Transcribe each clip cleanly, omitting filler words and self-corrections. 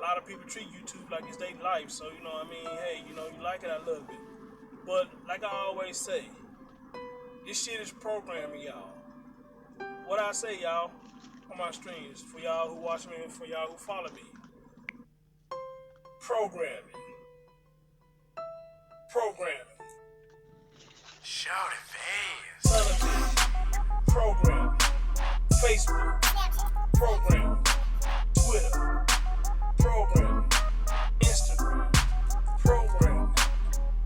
lot of people treat YouTube like it's their life. So, you know what I mean? Hey, you know, you like it, I love it. But like I always say, this shit is programming, y'all. What I say, y'all, on my streams, for y'all who watch me and for y'all who follow me. Programming. Programming. Shout it fast. Television. Programming. Facebook. Programming. Twitter. Programming. Instagram. Programming.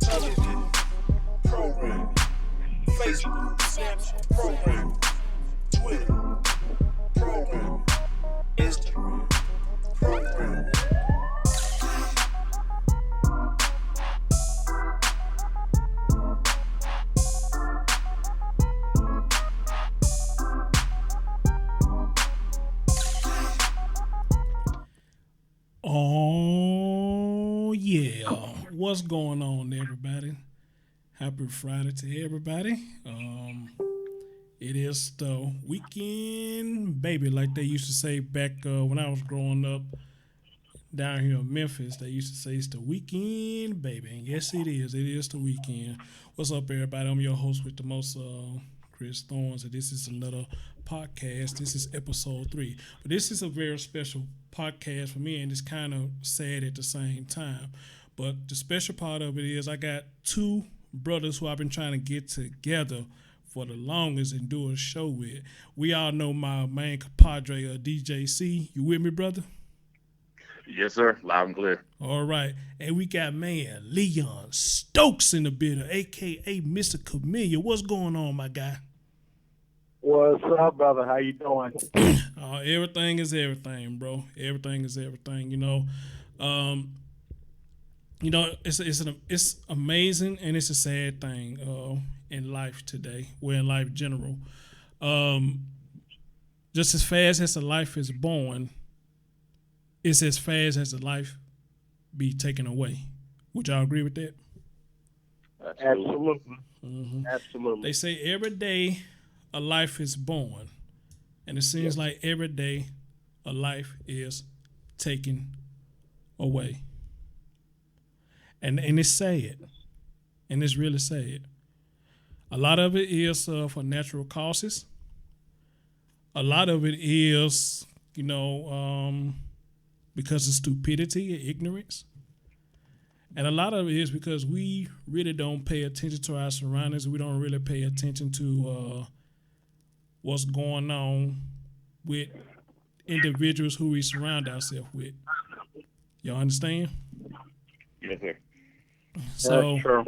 Television. Programming. Facebook. Snapchat. Programming. Twitter. Programming. Instagram. Programming. Oh, yeah. What's going on, everybody? Happy Friday to everybody. It is the weekend, baby, like they used to say back when I was growing up down here in Memphis. They used to say it's the weekend, baby. And yes, it is. It is the weekend. What's up, everybody? I'm your host with the most, Chris Thorns, and this is another podcast. This is episode 3. But this is a very special podcast for me, and it's kind of sad at the same time. But the special part of it is I got 2 brothers who I've been trying to get together for the longest and do a show with. We all know my main compadre, DJC. You with me, brother? Yes, sir. Loud and clear. All right. And we got, man, Leon Stokes in the building, a.k.a. Mr. Chameleon. What's going on, my guy? What's up, brother? How you doing? Everything is everything, bro. Everything is everything. It's amazing and it's a sad thing in life today. We're in life general. Just as fast as a life is born, it's as fast as the life be taken away. Would y'all agree with that? Absolutely. Mm-hmm. Absolutely. They say every day a life is born, and it seems like every day a life is taken away. And it's sad, and it's really sad. A lot of it is for natural causes. A lot of it is, because of stupidity and ignorance. And a lot of it is because we really don't pay attention to our surroundings. We don't really pay attention to what's going on with individuals who we surround ourselves with. Y'all understand? Yes, sir. So, that's true.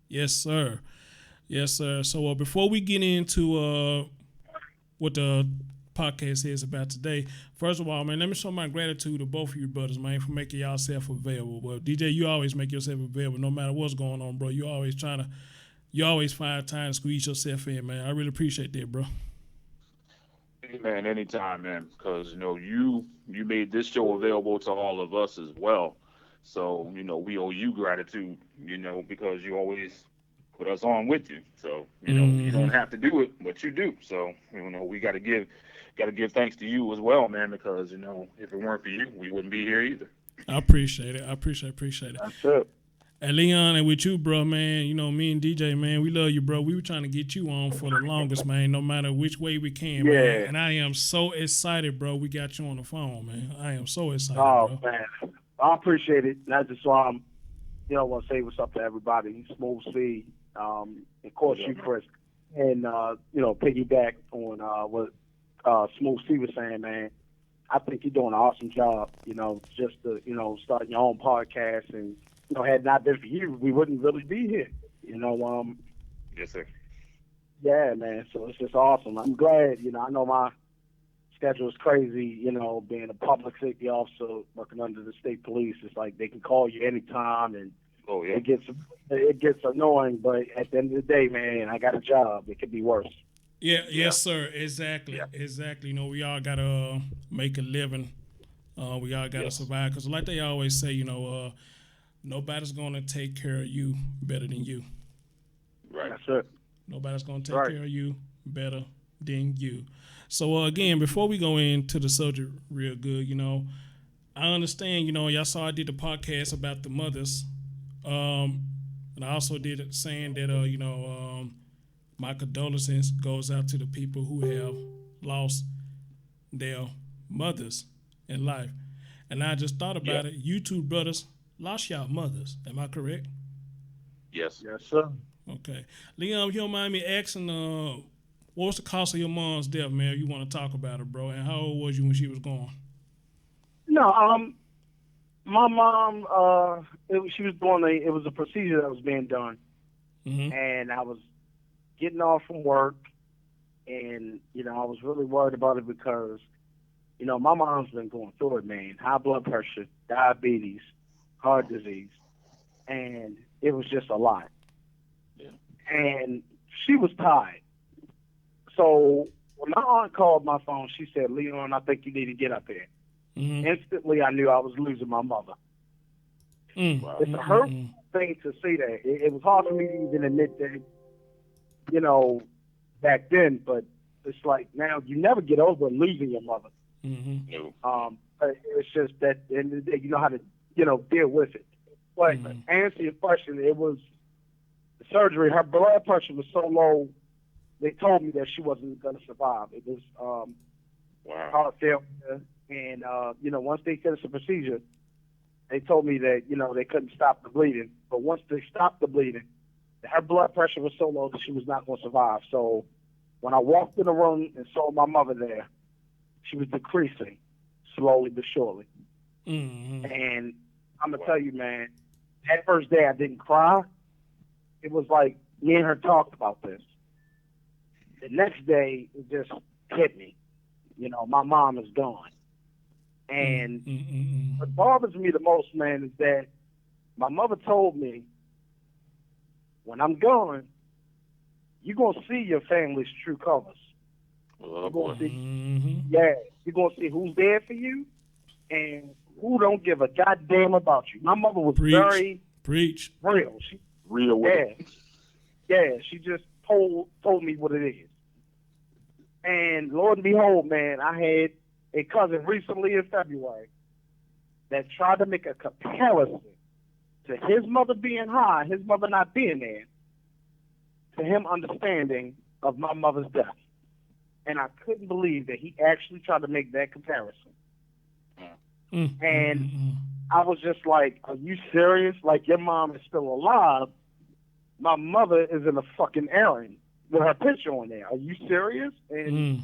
Yes, sir. Yes, sir. So before we get into what the podcast is about today, first of all, man, let me show my gratitude to both of you brothers, man, for making yourself available. Well, DJ, you always make yourself available no matter what's going on, bro. You always find time to squeeze yourself in, man. I really appreciate that, bro. Hey, man, anytime, man, because, you made this show available to all of us as well. So, we owe you gratitude, because you always put us on with you. So, you don't have to do it, but you do. So, we got to give thanks to you as well, man, because, if it weren't for you, we wouldn't be here either. I appreciate it. I appreciate it. That's it. And Leon, and with you, bro, man, me and DJ, man, we love you, bro. We were trying to get you on for the longest, man, no matter which way we can, man. And I am so excited, bro, we got you on the phone, man. I am so excited, bro. Man. I appreciate it. And I just want to say what's up to everybody. Smooth C, of course you, Chris. And, piggyback on what Smooth C was saying, man. I think you're doing an awesome job, just to, start your own podcast. And, had it not been for you, we wouldn't really be here, Yes, sir. Yeah, man. So it's just awesome. I'm glad, I know my schedule is crazy, being a public safety officer working under the state police. It's like they can call you anytime, and it gets annoying. But at the end of the day, man, I got a job. It could be worse. Yeah. Yes, sir. Exactly. Yeah. Exactly. We all gotta make a living. We all gotta survive. Because like they always say, nobody's gonna take care of you better than you. Right. That's it. Nobody's gonna take care of you better than you. So again, before we go into the subject real good, I understand. You know, y'all saw I did the podcast about the mothers, and I also did it saying that my condolences goes out to the people who have lost their mothers in life. And I just thought about it. You two brothers lost y'all mothers. Am I correct? Yes. Yes, sir. Okay. Leon, if you don't mind me asking, what was the cost of your mom's death, man? If you want to talk about it, bro. And how old was you when she was gone? No, my mom, she was doing it was a procedure that was being done, and I was getting off from work, and I was really worried about it because, my mom's been going through it, man. High blood pressure, diabetes, heart disease, and it was just a lot. Yeah. And she was tired. So when my aunt called my phone, she said, "Leon, I think you need to get up here." Instantly, I knew I was losing my mother. It's a hurtful thing to say that. It was hard for me to even admit that, back then, but it's like now you never get over losing your mother. But it's just that at the end of the day, you know how to, deal with it. But to answer your question, it was the surgery. Her blood pressure was so low, they told me that she wasn't going to survive. It was heart failure. And, once they finished the procedure, they told me that, they couldn't stop the bleeding. But once they stopped the bleeding, her blood pressure was so low that she was not going to survive. So when I walked in the room and saw my mother there, she was decreasing slowly but surely. And I'm going to tell you, man, that first day I didn't cry. It was like me and her talked about this. The next day, it just hit me. My mom is gone. And what bothers me the most, man, is that my mother told me, when I'm gone, you're going to see your family's true colors. You're going to see, you're going to see who's there for you and who don't give a goddamn about you. My mother was very real. Real with it. Yeah, she just told me what it is. And Lord and behold, man, I had a cousin recently in February that tried to make a comparison to his mother being high, his mother not being there, to him understanding of my mother's death. And I couldn't believe that he actually tried to make that comparison. And I was just like, are you serious? Like, your mom is still alive. My mother is in a fucking errand with her picture on there. Are you serious? And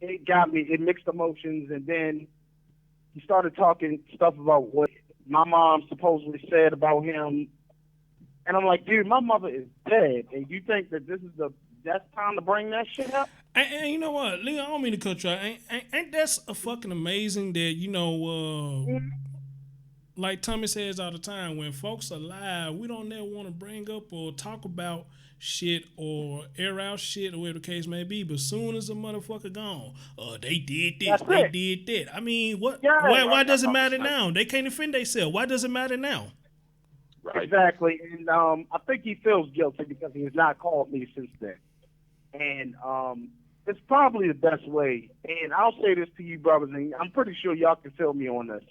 it got me, it mixed emotions. And then he started talking stuff about what my mom supposedly said about him. And I'm like, dude, my mother is dead. And you think that this is the best time to bring that shit up? And you know what, Leon, I don't mean to cut you out. Ain't that a fucking amazing that, like Tommy says all the time, when folks are alive, we don't never want to bring up or talk about shit or air out shit or whatever the case may be. But soon as a motherfucker gone, they did this, they did that. I mean, what? Yeah, why does it matter now? They can't defend themselves. Why does it matter now? Right. Exactly. And I think he feels guilty because he has not called me since then. And it's probably the best way. And I'll say this to you, brothers, and I'm pretty sure y'all can feel me on this.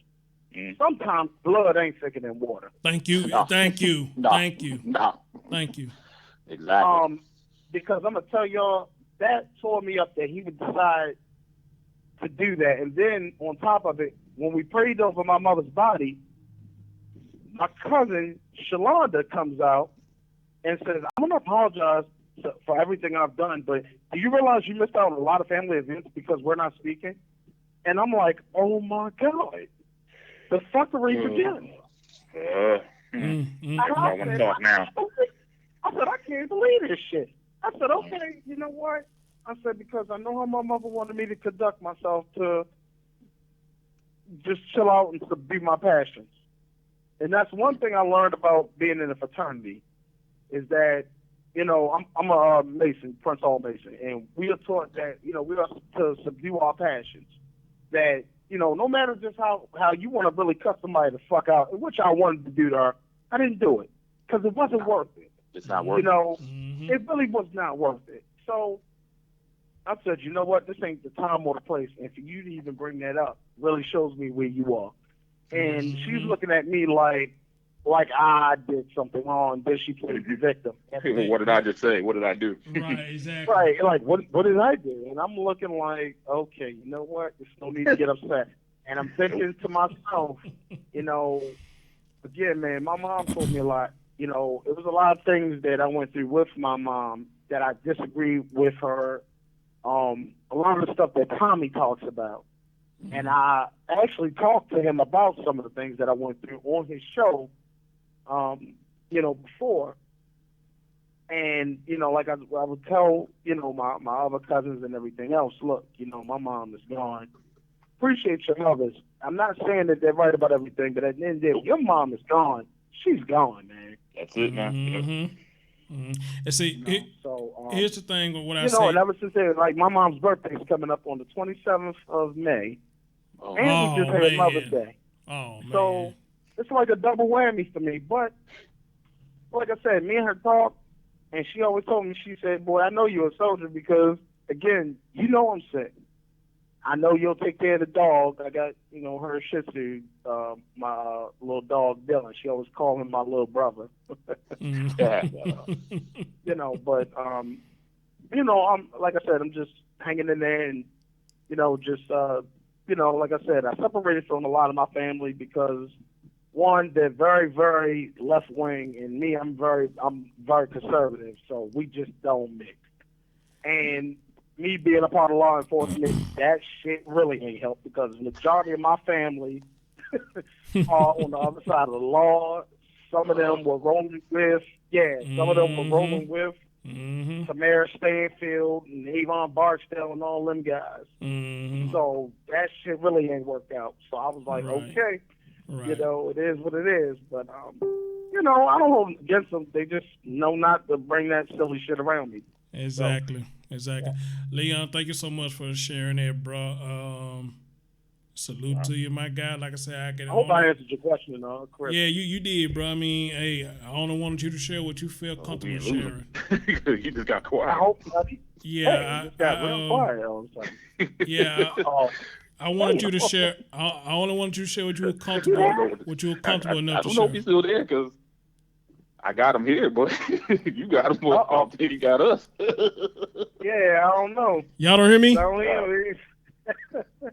Sometimes blood ain't thicker than water. Thank you. No. Thank you. No. Thank you. No. Thank you. Exactly. Because I'm going to tell y'all, that tore me up that he would decide to do that. And then on top of it, when we prayed over my mother's body, my cousin Shalonda comes out and says, I'm going to apologize for everything I've done, but do you realize you missed out on a lot of family events because we're not speaking? And I'm like, oh my God, the fuckery begins. I want to talk now. I said, I can't believe this shit. I said, okay, you know what? I said, because I know how my mother wanted me to conduct myself to just chill out and subdue my passions. And that's one thing I learned about being in a fraternity is that, I'm a Mason, Prince Hall Mason, and we are taught that, we are to subdue our passions. That, no matter just how you want to really cut somebody the fuck out, which I wanted to do to her, I didn't do it because it wasn't worth it. It's not worth it. It really was not worth it. So I said, you know what? This ain't the time or the place. And for you to even bring that up really shows me where you are. And she's looking at me like I did something wrong. Then she plays the victim. What did I just say? What did I do? Right, exactly. Right, like what did I do? And I'm looking like, okay, you know what? There's no need to get upset. And I'm thinking to myself, you know, again, man, my mom told me a lot. You know, it was a lot of things that I went through with my mom that I disagreed with her. A lot of the stuff that Tommy talks about. And I actually talked to him about some of the things that I went through on his show, you know, before. And, you know, like I would tell, you know, my other cousins and everything else, look, you know, my mom is gone. Appreciate your mothers. I'm not saying that they're right about everything, but at the end of the day, your mom is gone. She's gone, man. That's it, man. And see, here's the thing with what I say. say. And ever since then, like my mom's birthday is coming up on the 27th of May, and we just had Mother's Day. Oh man! So it's like a double whammy for me. But like I said, me and her talk, and she always told me, she said, "Boy, I know you're a soldier because again, you know I'm sick. I know you'll take care of the dog. I got, you know, her Shih Tzu, my little dog Dylan. She always called him my little brother. You know, but you know, I'm like I said, I'm just hanging in there, and you know, just you know, like I said, I separated from a lot of my family because one, they're very, very left wing, and me, I'm very conservative, so we just don't mix. And me being a part of law enforcement, that shit really ain't helped because the majority of my family are on the other side of the law. Some of them were rolling with, Tamara Stanfield and Avon Barksdale and all them guys. So that shit really ain't worked out. So I was like, okay, you know, it is what it is. But, you know, I don't hold it against them. They just know not to bring that silly shit around me. Exactly. Exactly. Leon, thank you so much for sharing that, bro. Salute to you, my guy. Like I said, I hope I answered your question, Chris. Yeah, you did, bro. I mean, hey, I only wanted you to share what you feel comfortable sharing. You just got quiet. I hope. Yeah, got real quiet all of a sudden. Yeah, I wanted you to share. I only wanted you to share what you were comfortable. Enough to share. I don't know if he's still there because I got him here, but you got him more often you got us. Yeah, I don't know. Y'all don't hear me?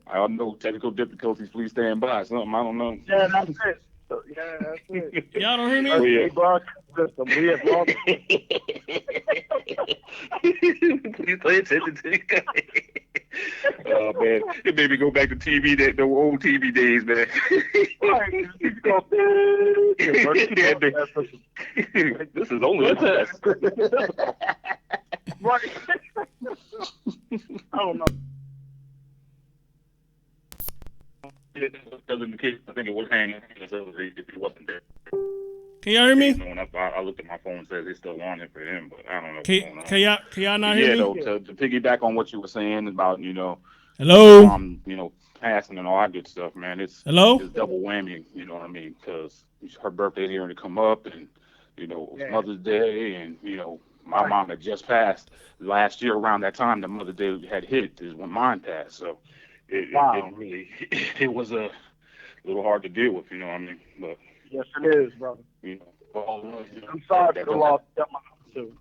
I don't know. Technical difficulties. Please stand by. Something I don't know. Yeah, that's it. That's it. Y'all don't hear me? We have lost. Please pay attention to it. Oh man, it made me go back to TV, the old TV days, man. This is only a test. Right. I don't know. Because in the case, I think it was hanging if he wasn't there. Can y'all hear me? I looked at my phone and says it's still on it for him, but I don't know. Can y'all not hear me? Yeah, though, to piggyback on what you were saying about, you know, hello, you know, passing and all that good stuff, man. It's double whammy, you know what I mean? Because her birthday's here to come up, and you know, it's Mother's Day, and you know, my mom had just passed last year around that time. The Mother's Day had hit is when mine passed, so it was a little hard to deal with, you know what I mean? But yes, it is, brother. You know, I'm sorry for the loss of my mom too.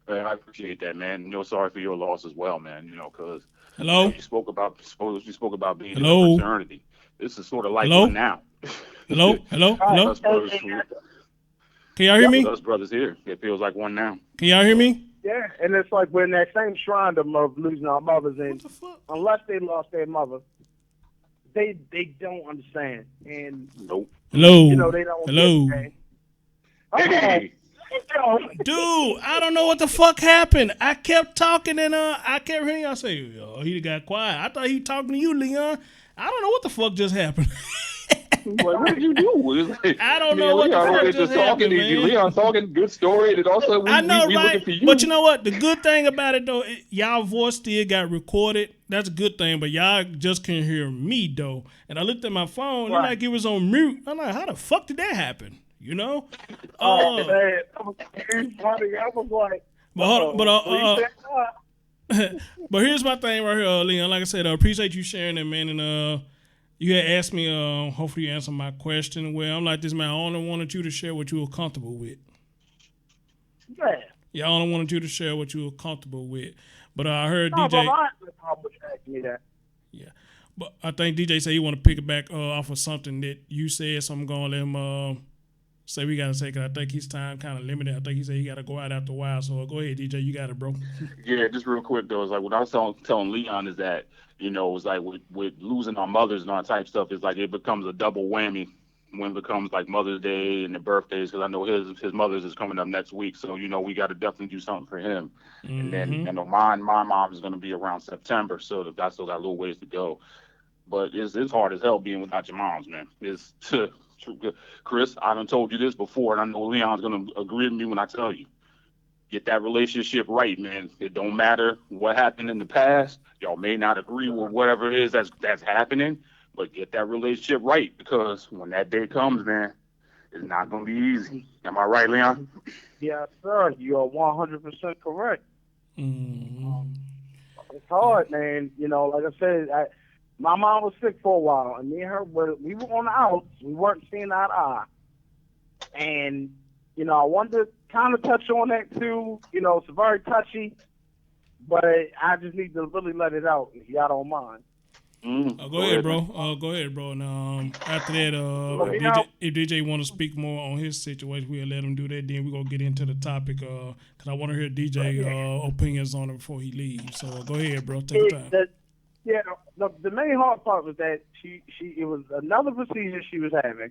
Man, I appreciate that, man. You know, sorry for your loss as well, man. You know, because you spoke about being in a fraternity. This is sort of like one now. Hello. Can y'all hear me? Us brothers here, it feels like one now. Can y'all hear me? Yeah, and it's like we're in that same shrine of losing our mothers, and unless they lost their mother, they don't understand. And hello, you know, they don't. Hey. Dude, I don't know what the fuck happened. I kept talking and I kept hearing y'all say, "Oh, he got quiet." I thought he talking to you, Leon. I don't know what the fuck just happened. What did you do? I don't know what the fuck just happened, man. Leon talking, good story, and also we looking for you. But you know what? The good thing about it, though, y'all voice still got recorded. That's a good thing, but y'all just can't hear me, though. And I looked at my phone, and like it was on mute. I'm like, how the fuck did that happen? You know? Man, I was like, but But here's my thing right here, Leon. Like I said, I appreciate you sharing that, man. And you had asked me, hopefully you answered my question. Well, I'm like this, man. I only wanted you to share what you were comfortable with. Yeah. Yeah, I only wanted you to share what you were comfortable with. But I heard No, DJ. but I ain't probably asking me that. Yeah. But I think DJ said he want to pick it back off of something that you said, so I'm going to let him say we got to take it. I think his time kind of limited. I think he said he got to go out after a while. So go ahead, DJ. You got it, bro. Yeah, just real quick though, it's like what I was telling Leon is that, it's like with losing our mothers and all that type of stuff, it's like it becomes a double whammy when it becomes like Mother's Day and the birthdays, because I know his mother's is coming up next week, so we got to definitely do something for him. And then my mom is going to be around September, so I still got a little ways to go. But it's hard as hell being without your moms, man. It's Chris, I done told you this before, and I know Leon's gonna agree with me when I tell you. Get that relationship right, man. It don't matter what happened in the past. Y'all may not agree with whatever it is that's happening, but get that relationship right, because when that day comes, man, it's not gonna be easy. Am I right, Leon? Yes, sir. You are 100% correct. Mm-hmm. It's hard, man. Like I said, my mom was sick for a while, and me and her, we were on the outs. We weren't seeing eye to eye. And, I wanted to kind of touch on that too. It's very touchy, but I just need to really let it out if y'all don't mind. Go ahead, bro. Go ahead, bro. And after that, if DJ want to speak more on his situation, we'll let him do that. Then we're going to get into the topic because I want to hear DJ opinions on it before he leaves. So go ahead, bro. Take your time. The main hard part was that it was another procedure she was having,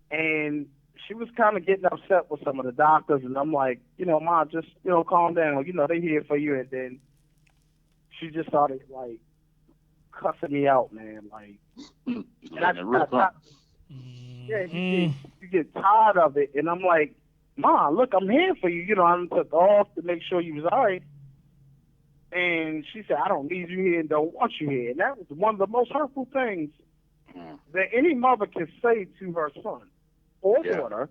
and she was kind of getting upset with some of the doctors, and I'm like, Mom, just, calm down. They here for you. And then she just started, like, cussing me out, man. Like, and you get tired of it. And I'm like, Mom, look, I'm here for you. I took off to make sure you was all right. And she said, I don't need you here and don't want you here. And that was one of the most hurtful things that any mother can say to her son or daughter.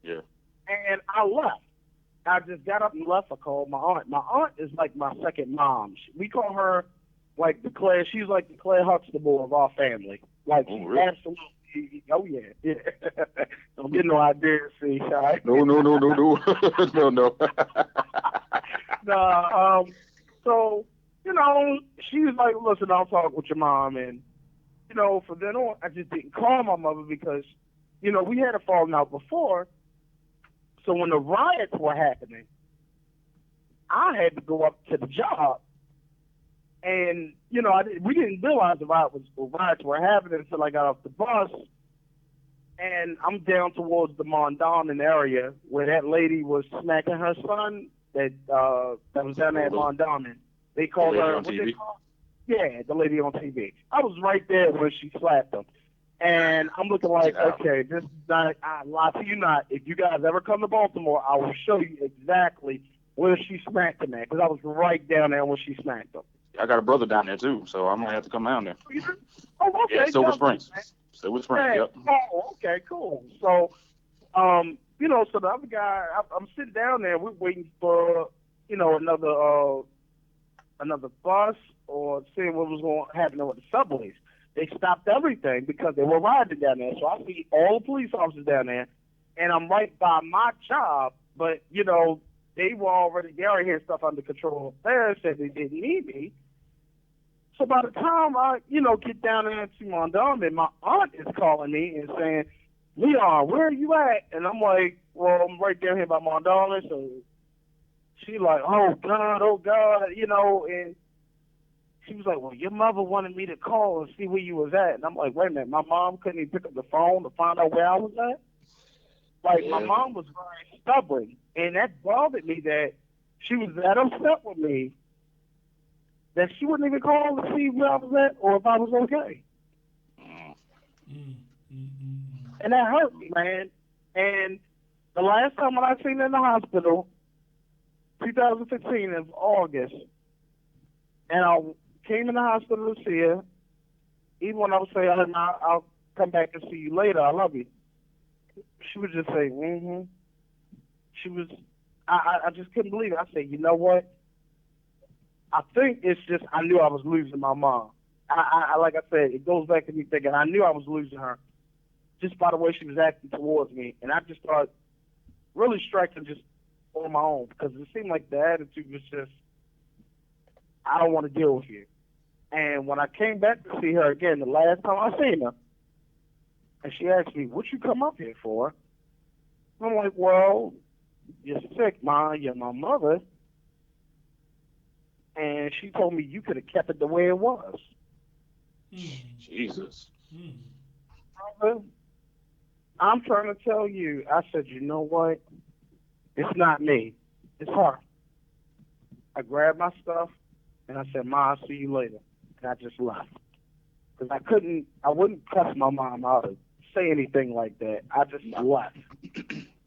Yeah. And I left. I just got up and left. I called my aunt. My aunt is like my second mom. We call her like the Claire. She's like the Claire Huxtable of our family. Like, really? Absolutely. Oh, yeah. Don't get no idea, see, Shy. No. No. So, she was like, listen, I'll talk with your mom. And, from then on, I just didn't call my mother because, we had a falling out before. So when the riots were happening, I had to go up to the job. And, we didn't realize the riots were happening until I got off the bus. And I'm down towards the Mondawmin area where that lady was smacking her son that was down there at Mondawmin. They called her, what they call? Yeah, the lady on TV. I was right there where she slapped him. And I'm looking like, okay, this is not, I lie to you not. If you guys ever come to Baltimore, I will show you exactly where she smacked him at, because I was right down there where she smacked him. I got a brother down there too, so I'm gonna have to come down there. Oh, okay. Yeah, Silver Springs. Silver Springs. Yep. Oh, okay, cool. So, so the other guy, I'm sitting down there. We're waiting for, another bus or seeing what was going to happen with the subways. They stopped everything because they were riding down there. So I see all the police officers down there, and I'm right by my job. But they already had stuff under control there, said they didn't need me. So by the time I, get down there to Mondawmin, my aunt is calling me and saying, Leon, where are you at? And I'm like, well, I'm right down here by Mondawmin. So she like, oh God, and she was like, well, your mother wanted me to call and see where you was at. And I'm like, wait a minute, my mom couldn't even pick up the phone to find out where I was at? Like, my mom was very stubborn, and that bothered me that she was that upset with me that she wouldn't even call to see where I was at or if I was okay. And that hurt me, man. And the last time when I seen her in the hospital, 2015 in August, and I came in the hospital to see her, even when I would say, I'll come back and see you later, I love you, she would just say, She was, I just couldn't believe it. I said, you know what? I think it's just I knew I was losing my mom. I like I said, it goes back to me thinking I knew I was losing her just by the way she was acting towards me, and I just started really striking just on my own because it seemed like the attitude was just, I don't want to deal with you. And when I came back to see her again, the last time I seen her, and she asked me, "What you come up here for?" I'm like, "Well, you're sick, Ma. You're my mother." And she told me, "You could have kept it the way it was." Jesus. Brother, I'm trying to tell you, I said, "You know what? It's not me. It's her." I grabbed my stuff and I said, "Ma, I'll see you later." And I just left. Because I wouldn't cuss my mom out or say anything like that. I just left.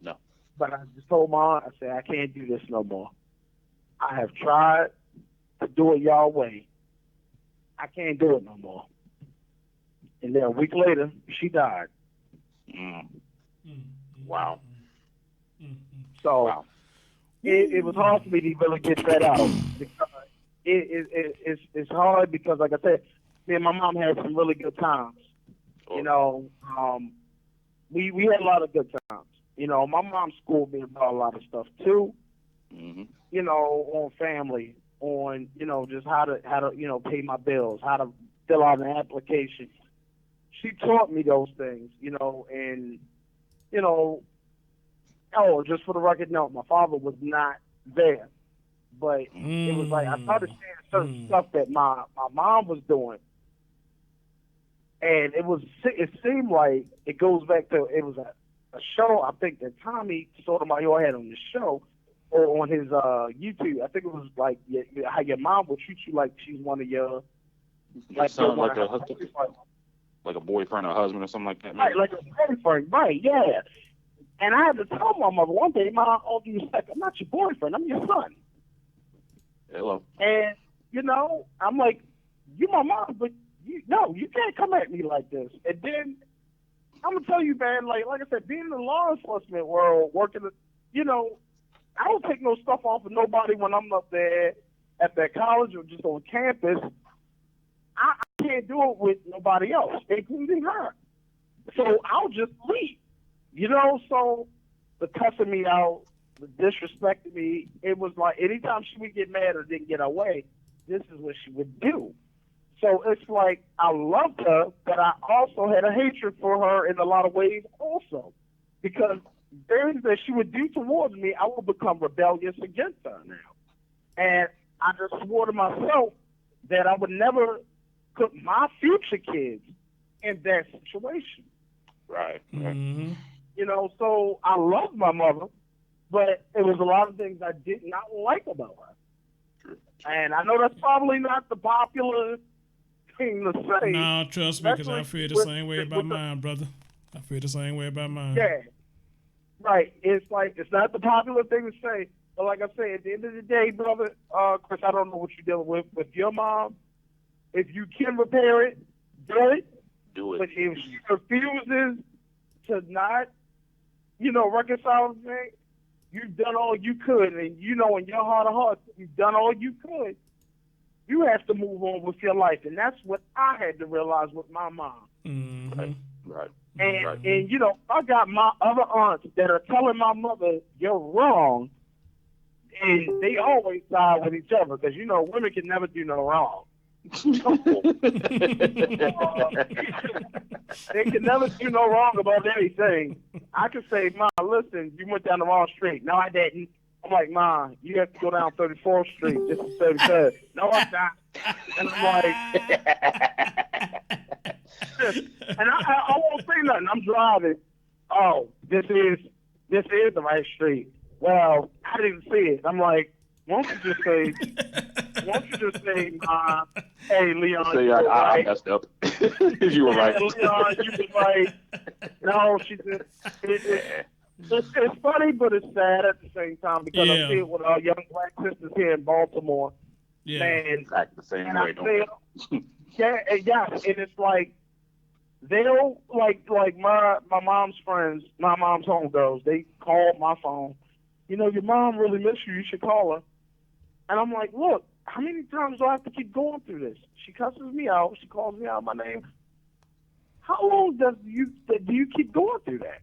No. But I just told Mom, I said, "I can't do this no more. I have tried to do it y'all way. I can't do it no more." And then a week later, she died. Wow. So Wow. it was hard for me to really get that out because it's hard because, like I said, me and my mom had some really good times. You know, we had a lot of good times. You know, my mom schooled me about a lot of stuff too. You know, on family, on just how to pay my bills, how to fill out an application. She taught me those things, and just for the record, no, my father was not there, but it was like I started seeing certain stuff that my mom was doing, and it seemed like it goes back to it was a show I think that Tommy Sotomayor had on the show or on his YouTube. I think it was like how your mom would treat you like she's one of your like a boyfriend or husband or something like that. Right, like a boyfriend, right? Yeah. And I had to tell my mother one day, "Mom, all due respect, I'm not your boyfriend. I'm your son." Hello. And I'm like, "You my mom, but you can't come at me like this." And then I'm gonna tell you, man, like I said, being in the law enforcement world, working, I don't take no stuff off of nobody when I'm up there at that college or just on campus. I can't do it with nobody else, including her. So I'll just leave. So the cussing me out, the disrespecting me, it was like anytime she would get mad or didn't get her way, this is what she would do. So it's like I loved her, but I also had a hatred for her in a lot of ways also. Because things that she would do towards me, I would become rebellious against her now. And I just swore to myself that I would never put my future kids in that situation. Right. So I loved my mother, but it was a lot of things I did not like about her. True. And I know that's probably not the popular thing to say. No, trust me, because I feel the same way about mine, brother. I feel the same way about mine. Yeah. Right. It's like, it's not the popular thing to say, but like I said, at the end of the day, brother, Chris, I don't know what you're dealing with your mom. If you can repair it, do it. Do it. But if she refuses to not, reconcile the thing, you've done all you could, and in your heart of hearts, you've done all you could. You have to move on with your life, and that's what I had to realize with my mom. Right. And I got my other aunts that are telling my mother, "You're wrong," and they always side with each other because women can never do no wrong. They can never do no wrong about anything. I could say, "Ma, listen, you went down the wrong street." "No, I didn't." I'm like, "Ma, you have to go down 34th Street. This is 33rd. "No, I'm not." And I'm like, and I won't say nothing. I'm driving. "Oh, this is the right street." "Well, I didn't see it." I'm like, won't you just say, "Ma, hey, Leon, Say you were I right." messed up. You were right. Leon, you were right. No, she just. It's funny, but it's sad at the same time because I see it with our young black sisters here in Baltimore. Yeah. Man, Act the same way, don't they? yeah, and it's like they'll like my mom's friends, my mom's homegirls. They call my phone. "Your mom really miss you. You should call her." And I'm like, "Look, how many times do I have to keep going through this? She cusses me out. She calls me out my name. How long do you keep going through that?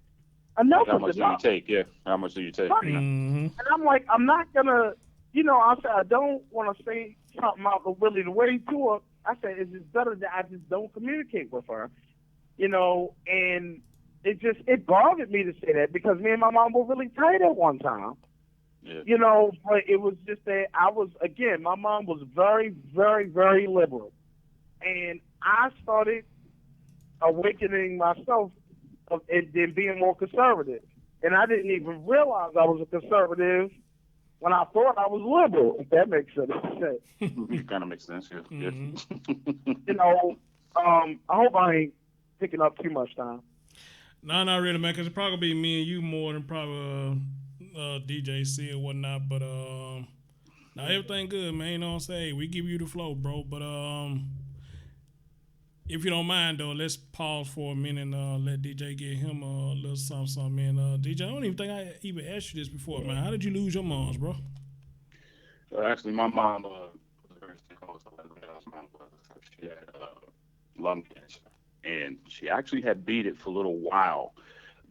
Enough How is much enough. do you take? Yeah. How much do you take? Right. And I'm like, I'm not gonna, I said I don't want to say something out the willy the way to her. I said it's just better that I just don't communicate with her, and it bothered me to say that because me and my mom were really tight at one time. Yeah. But it was just that my mom was very, very, very liberal. And I started awakening myself and then being more conservative. And I didn't even realize I was a conservative when I thought I was liberal, if that makes sense. It kind of makes sense, yeah. Mm-hmm. I hope I ain't picking up too much time. No, not really, man, because it's probably be me and you more than probably DJC or whatnot. But now everything good, man. You know what I'm saying? We give you the flow, bro. But if you don't mind, though, let's pause for a minute and let DJ get him a little something. And DJ, I don't even think I even asked you this before, man. How did you lose your moms, bro? Actually, my mom was very sick. She had lung cancer, and she actually had beat it for a little while,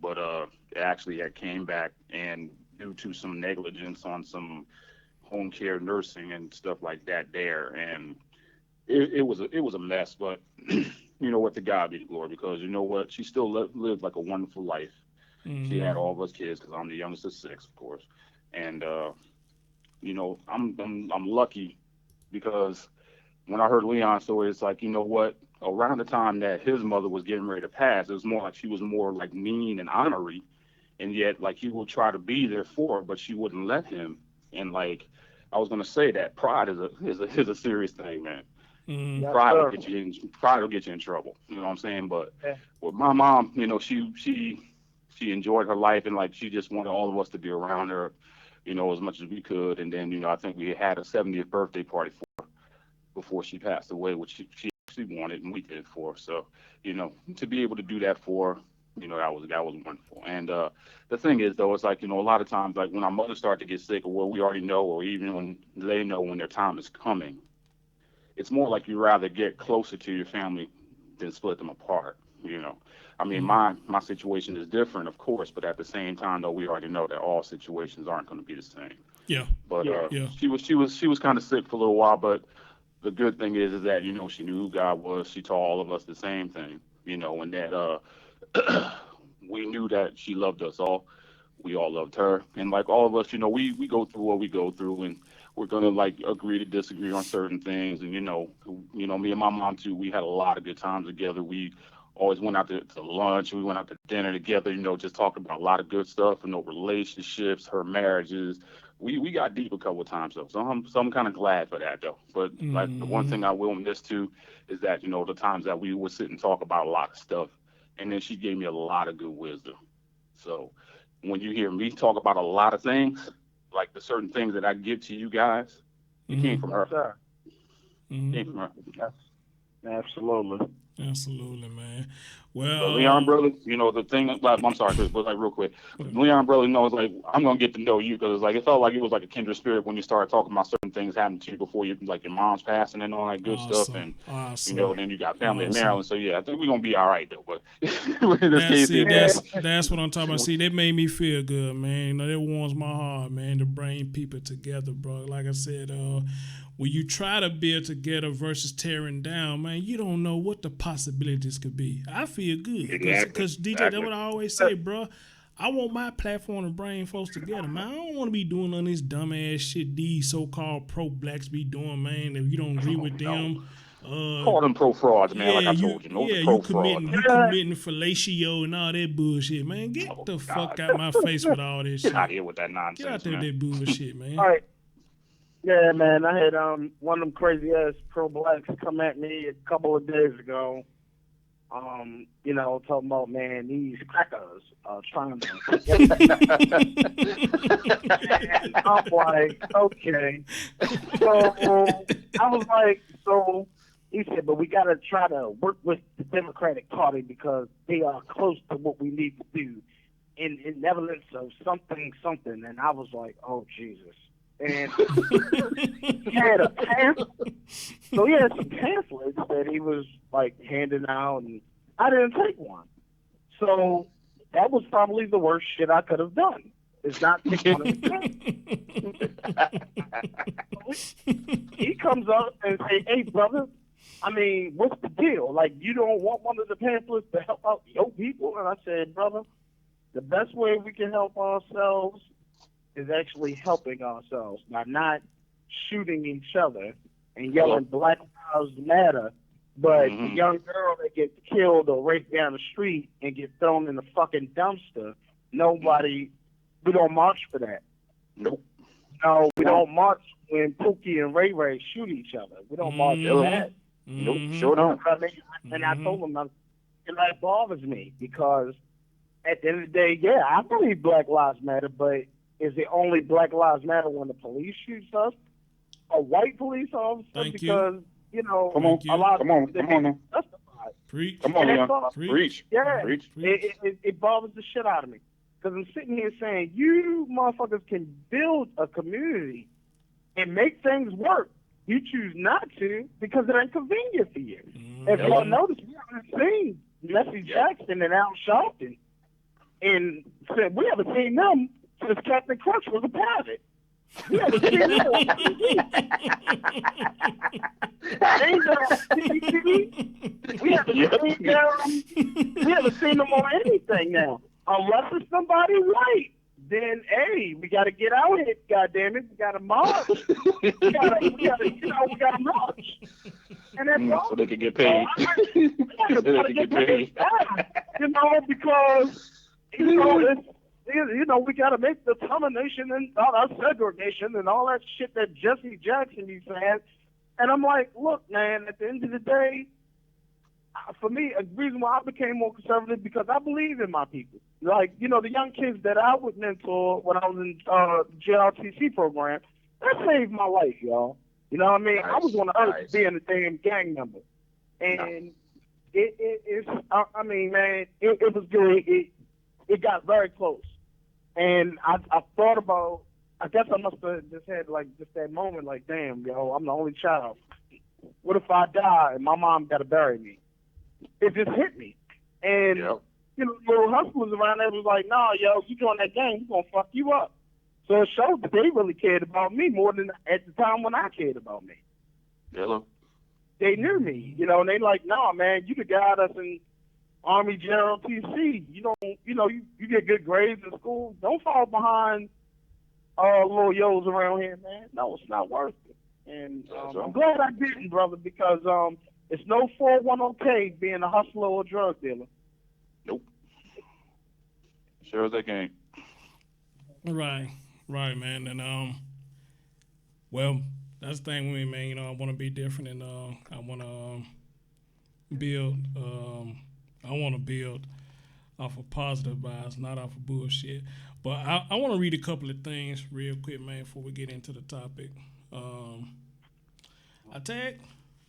but it actually had came back, and due to some negligence on some home care nursing and stuff like that there, and it was a mess. But you know what, to God be the glory, because you know what, she still lived like a wonderful life. Mm-hmm. She had all of us kids because I'm the youngest of 6, of course, and I'm lucky because when I heard Leon's story, it's like, you know what, around the time that his mother was getting ready to pass, it was more like she was more like mean and honorary, and yet like he would try to be there for her, but she wouldn't let him. And like I was gonna say, that pride is a serious thing, man. Mm-hmm. Pride will get you in trouble. You know what I'm saying? But with my mom, she enjoyed her life, and like she just wanted all of us to be around her, as much as we could. And then, I think we had a 70th birthday party for her before she passed away, which she actually wanted, and we did for her. So, to be able to do that for her, that was wonderful. And the thing is, though, it's like, a lot of times, like when our mothers start to get sick, or what we already know, or even when they know when their time is coming, it's more like you rather get closer to your family than split them apart. I mean, my situation is different, of course, but at the same time, though, we already know that all situations aren't going to be the same. Yeah. But she was kind of sick for a little while, but the good thing is that she knew who God was. She told all of us the same thing, and that we knew that she loved us all. We all loved her, and like all of us, we go through what we go through, and we're gonna like agree to disagree on certain things. And me and my mom too. We had a lot of good times together. We always went out to lunch. We went out to dinner together. Just talked about a lot of good stuff. Relationships, her marriages. We got deep a couple of times though. So I'm kind of glad for that though. But like the one thing I will miss too is that the times that we would sit and talk about a lot of stuff, and then she gave me a lot of good wisdom. So when you hear me talk about a lot of things, like the certain things that I give to you guys, it came from her. Sir. It came from her. Absolutely. Absolutely, man. Well, but Leon, brother, the thing. I'm sorry, Chris, but like real quick, Leon, brother, knows like I'm gonna get to know you because like it felt like it was like a kindred spirit when you started talking about certain things happening to you before your mom's passing and all that good stuff, and then you got family in Maryland. So yeah, I think we're gonna be all right though. But in this case, that's what I'm talking about. See, that made me feel good, man. That warms my heart, man, to bring people together, bro. Like I said, when you try to build together versus tearing down, man, you don't know what the possibilities could be. I feel good because DJ, that's what I always say, bro. I want my platform to bring folks together, man. I don't want to be doing none of this dumbass shit these so-called pro-blacks be doing, man. If you don't agree with them, call them pro-frauds, man. Like I told you, you committing fellatio and all that bullshit, man. Get the fuck out my face with all this shit. Get out of here with that nonsense, Get out there with that bullshit, man. All right. Yeah, man, I had one of them crazy ass pro-blacks come at me a couple of days ago. Talking about, man, these crackers trying to. And I'm like, okay. So I was like, so he said, but we got to try to work with the Democratic Party because they are close to what we need to do in evidence of something. And I was like, oh, Jesus. and he had a pamphlet. So he had some pamphlets that he was like handing out, and I didn't take one. So that was probably the worst shit I could have done. Is not take one of the pamphlets. He comes up and say, "Hey, brother, I mean, what's the deal? Like, you don't want one of the pamphlets to help out your people?" And I said, "Brother, the best way we can help ourselves is actually helping ourselves by not shooting each other and yelling Black Lives Matter, but the young girl that gets killed or raped down the street and gets thrown in the fucking dumpster, we don't march for that. Nope. No, we don't march when Pookie and Ray Ray shoot each other. We don't march for that." Nope, sure don't. I mean, and I told him, and that bothers me because at the end of the day, yeah, I believe Black Lives Matter, but is it only Black Lives Matter when the police shoots us? A white police officer? Because, you know, come on now. Justified. Preach. Come on, Leon. Preach. Yeah, Preach. it bothers the shit out of me. Because I'm sitting here saying, you motherfuckers can build a community and make things work. You choose not to because it ain't convenient for you. If y'all notice, we haven't seen Leslie Jackson and Al Sharpton. And we haven't seen them since Captain Crunch was a private. We haven't seen them on TV. We haven't seen them on anything now. Unless it's somebody white, then hey, we got to get out here. Goddamn it, we got to march. we got to march. And that's all. So they can get paid. So they can get paid. You know, because we got to make determination and segregation and all that shit that Jesse Jackson be saying. And I'm like, look, man, at the end of the day, for me, a reason why I became more conservative because I believe in my people. Like, you know, the young kids that I would mentor when I was in JRTC program, that saved my life, y'all. You know what I mean? Nice. I was on the earth being a damn gang member. And it was good. It got very close. And I thought about, I guess I must have just had just that moment like, damn, yo, I'm the only child. What if I die and my mom got to bury me? It just hit me. And, you know, little hustlers around there was like, nah, yo, you join that gang, we're going to fuck you up. So it showed that they really cared about me more than at the time when I cared about me. Hello. They knew me, you know, and they like, nah, man, you the guy that's in Army General TC. You get good grades in school. Don't fall behind little yos around here, man. No, it's not worth it. And I'm glad I didn't, brother, because it's no 401k being a hustler or a drug dealer. Nope. Sure as they can. Right, man. And well, that's the thing with me, man. You know, I want to be different, and I want to build. I want to build off of positive vibes, not off of bullshit. But I want to read a couple of things real quick, man, before we get into the topic. I tagged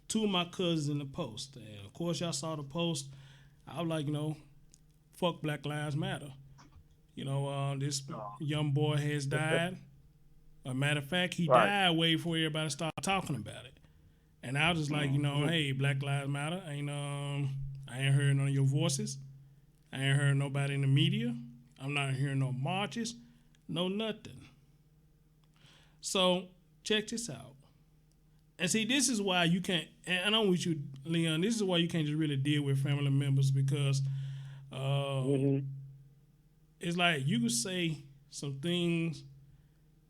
two of my cousins in the post. And of course, y'all saw the post. I was like, you know, fuck Black Lives Matter. You know, this young boy has died. As a matter of fact, he died way before everybody started talking about it. And I was just like, you know, hey, Black Lives Matter. I ain't heard none of your voices. I ain't heard nobody in the media. I'm not hearing no marches, no nothing. So check this out. And see, this is why you can't, and I'm with you, Leon, this is why you can't just really deal with family members because it's like you could say some things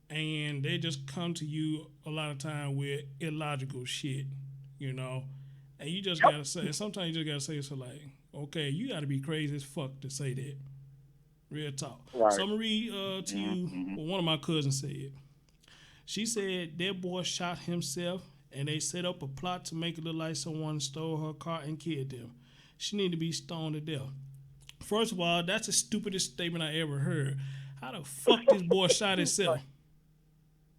and they just come to you a lot of time with illogical shit, you know? And you just gotta say, sometimes you just gotta say, so like, okay, you gotta be crazy as fuck to say that. Real talk. Right. So I'm gonna read to you what one of my cousins said. She said that boy shot himself and they set up a plot to make it look like someone stole her car and killed them. She need to be stoned to death. First of all, that's the stupidest statement I ever heard. How the fuck this boy shot himself?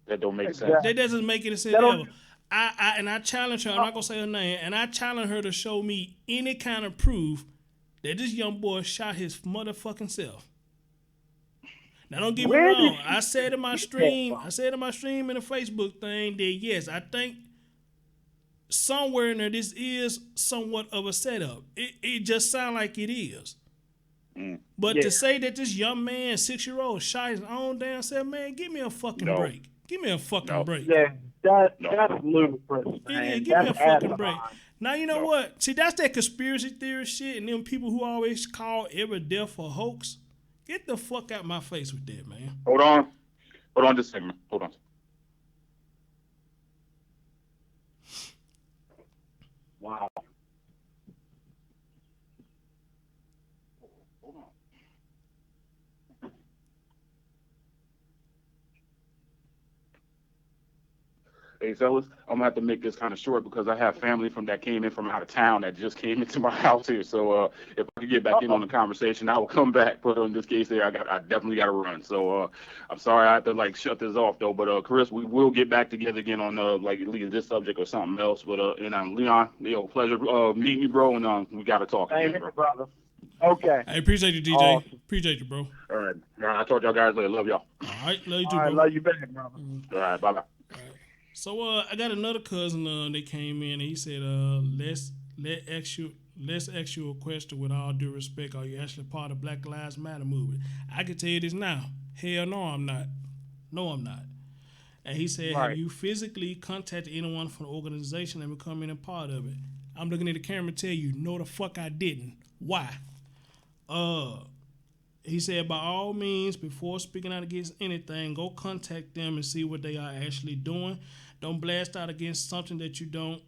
That don't make sense. That doesn't make any sense ever. I challenge her, I'm not gonna say her name, and I challenge her to show me any kind of proof that this young boy shot his motherfucking self. Now don't get me Where wrong. did I said in my get that stream, from? I said in my stream in the Facebook thing that yes, I think somewhere in there this is somewhat of a setup. It just sounds like it is. But Yeah. to say that this young man, 6-year-old, shot his own damn self, man, give me a fucking No. break. Give me a fucking No. break. Yeah, No. that's ludicrous, It man. is. Give me a That's fucking break. asinine. Now, you know No. what? See, that's that conspiracy theory shit and them people who always call every death a hoax. Get the fuck out my face with that, man. Hold on just a second. Hold on. Wow. Hold on. Hey fellas, I'm gonna have to make this kind of short because I have family that came in from out of town that just came into my house here. So if I could get back in on the conversation, I will come back. But in this case, there I definitely got to run. So I'm sorry I have to shut this off though. But Chris, we will get back together again on at least this subject or something else. But and Leon, pleasure meeting you, bro. And we got to talk again, bro. Brother. Okay. I appreciate you, DJ. Awesome. Appreciate you, bro. All right. I talk to y'all guys later. Love y'all. All right, love you too, All right, bro. love you back, brother. All right. Bye bye. So I got another cousin. They came in and he said, let's ask you a question with all due respect. Are you actually part of Black Lives Matter movement? I can tell you this now. Hell no, I'm not. No, I'm not. And he said, Right. have you physically contacted anyone from the organization and becoming a part of it? I'm looking at the camera and tell you, no, the fuck I didn't. Why? He said, by all means, before speaking out against anything, go contact them and see what they are actually doing. Don't blast out against something that you don't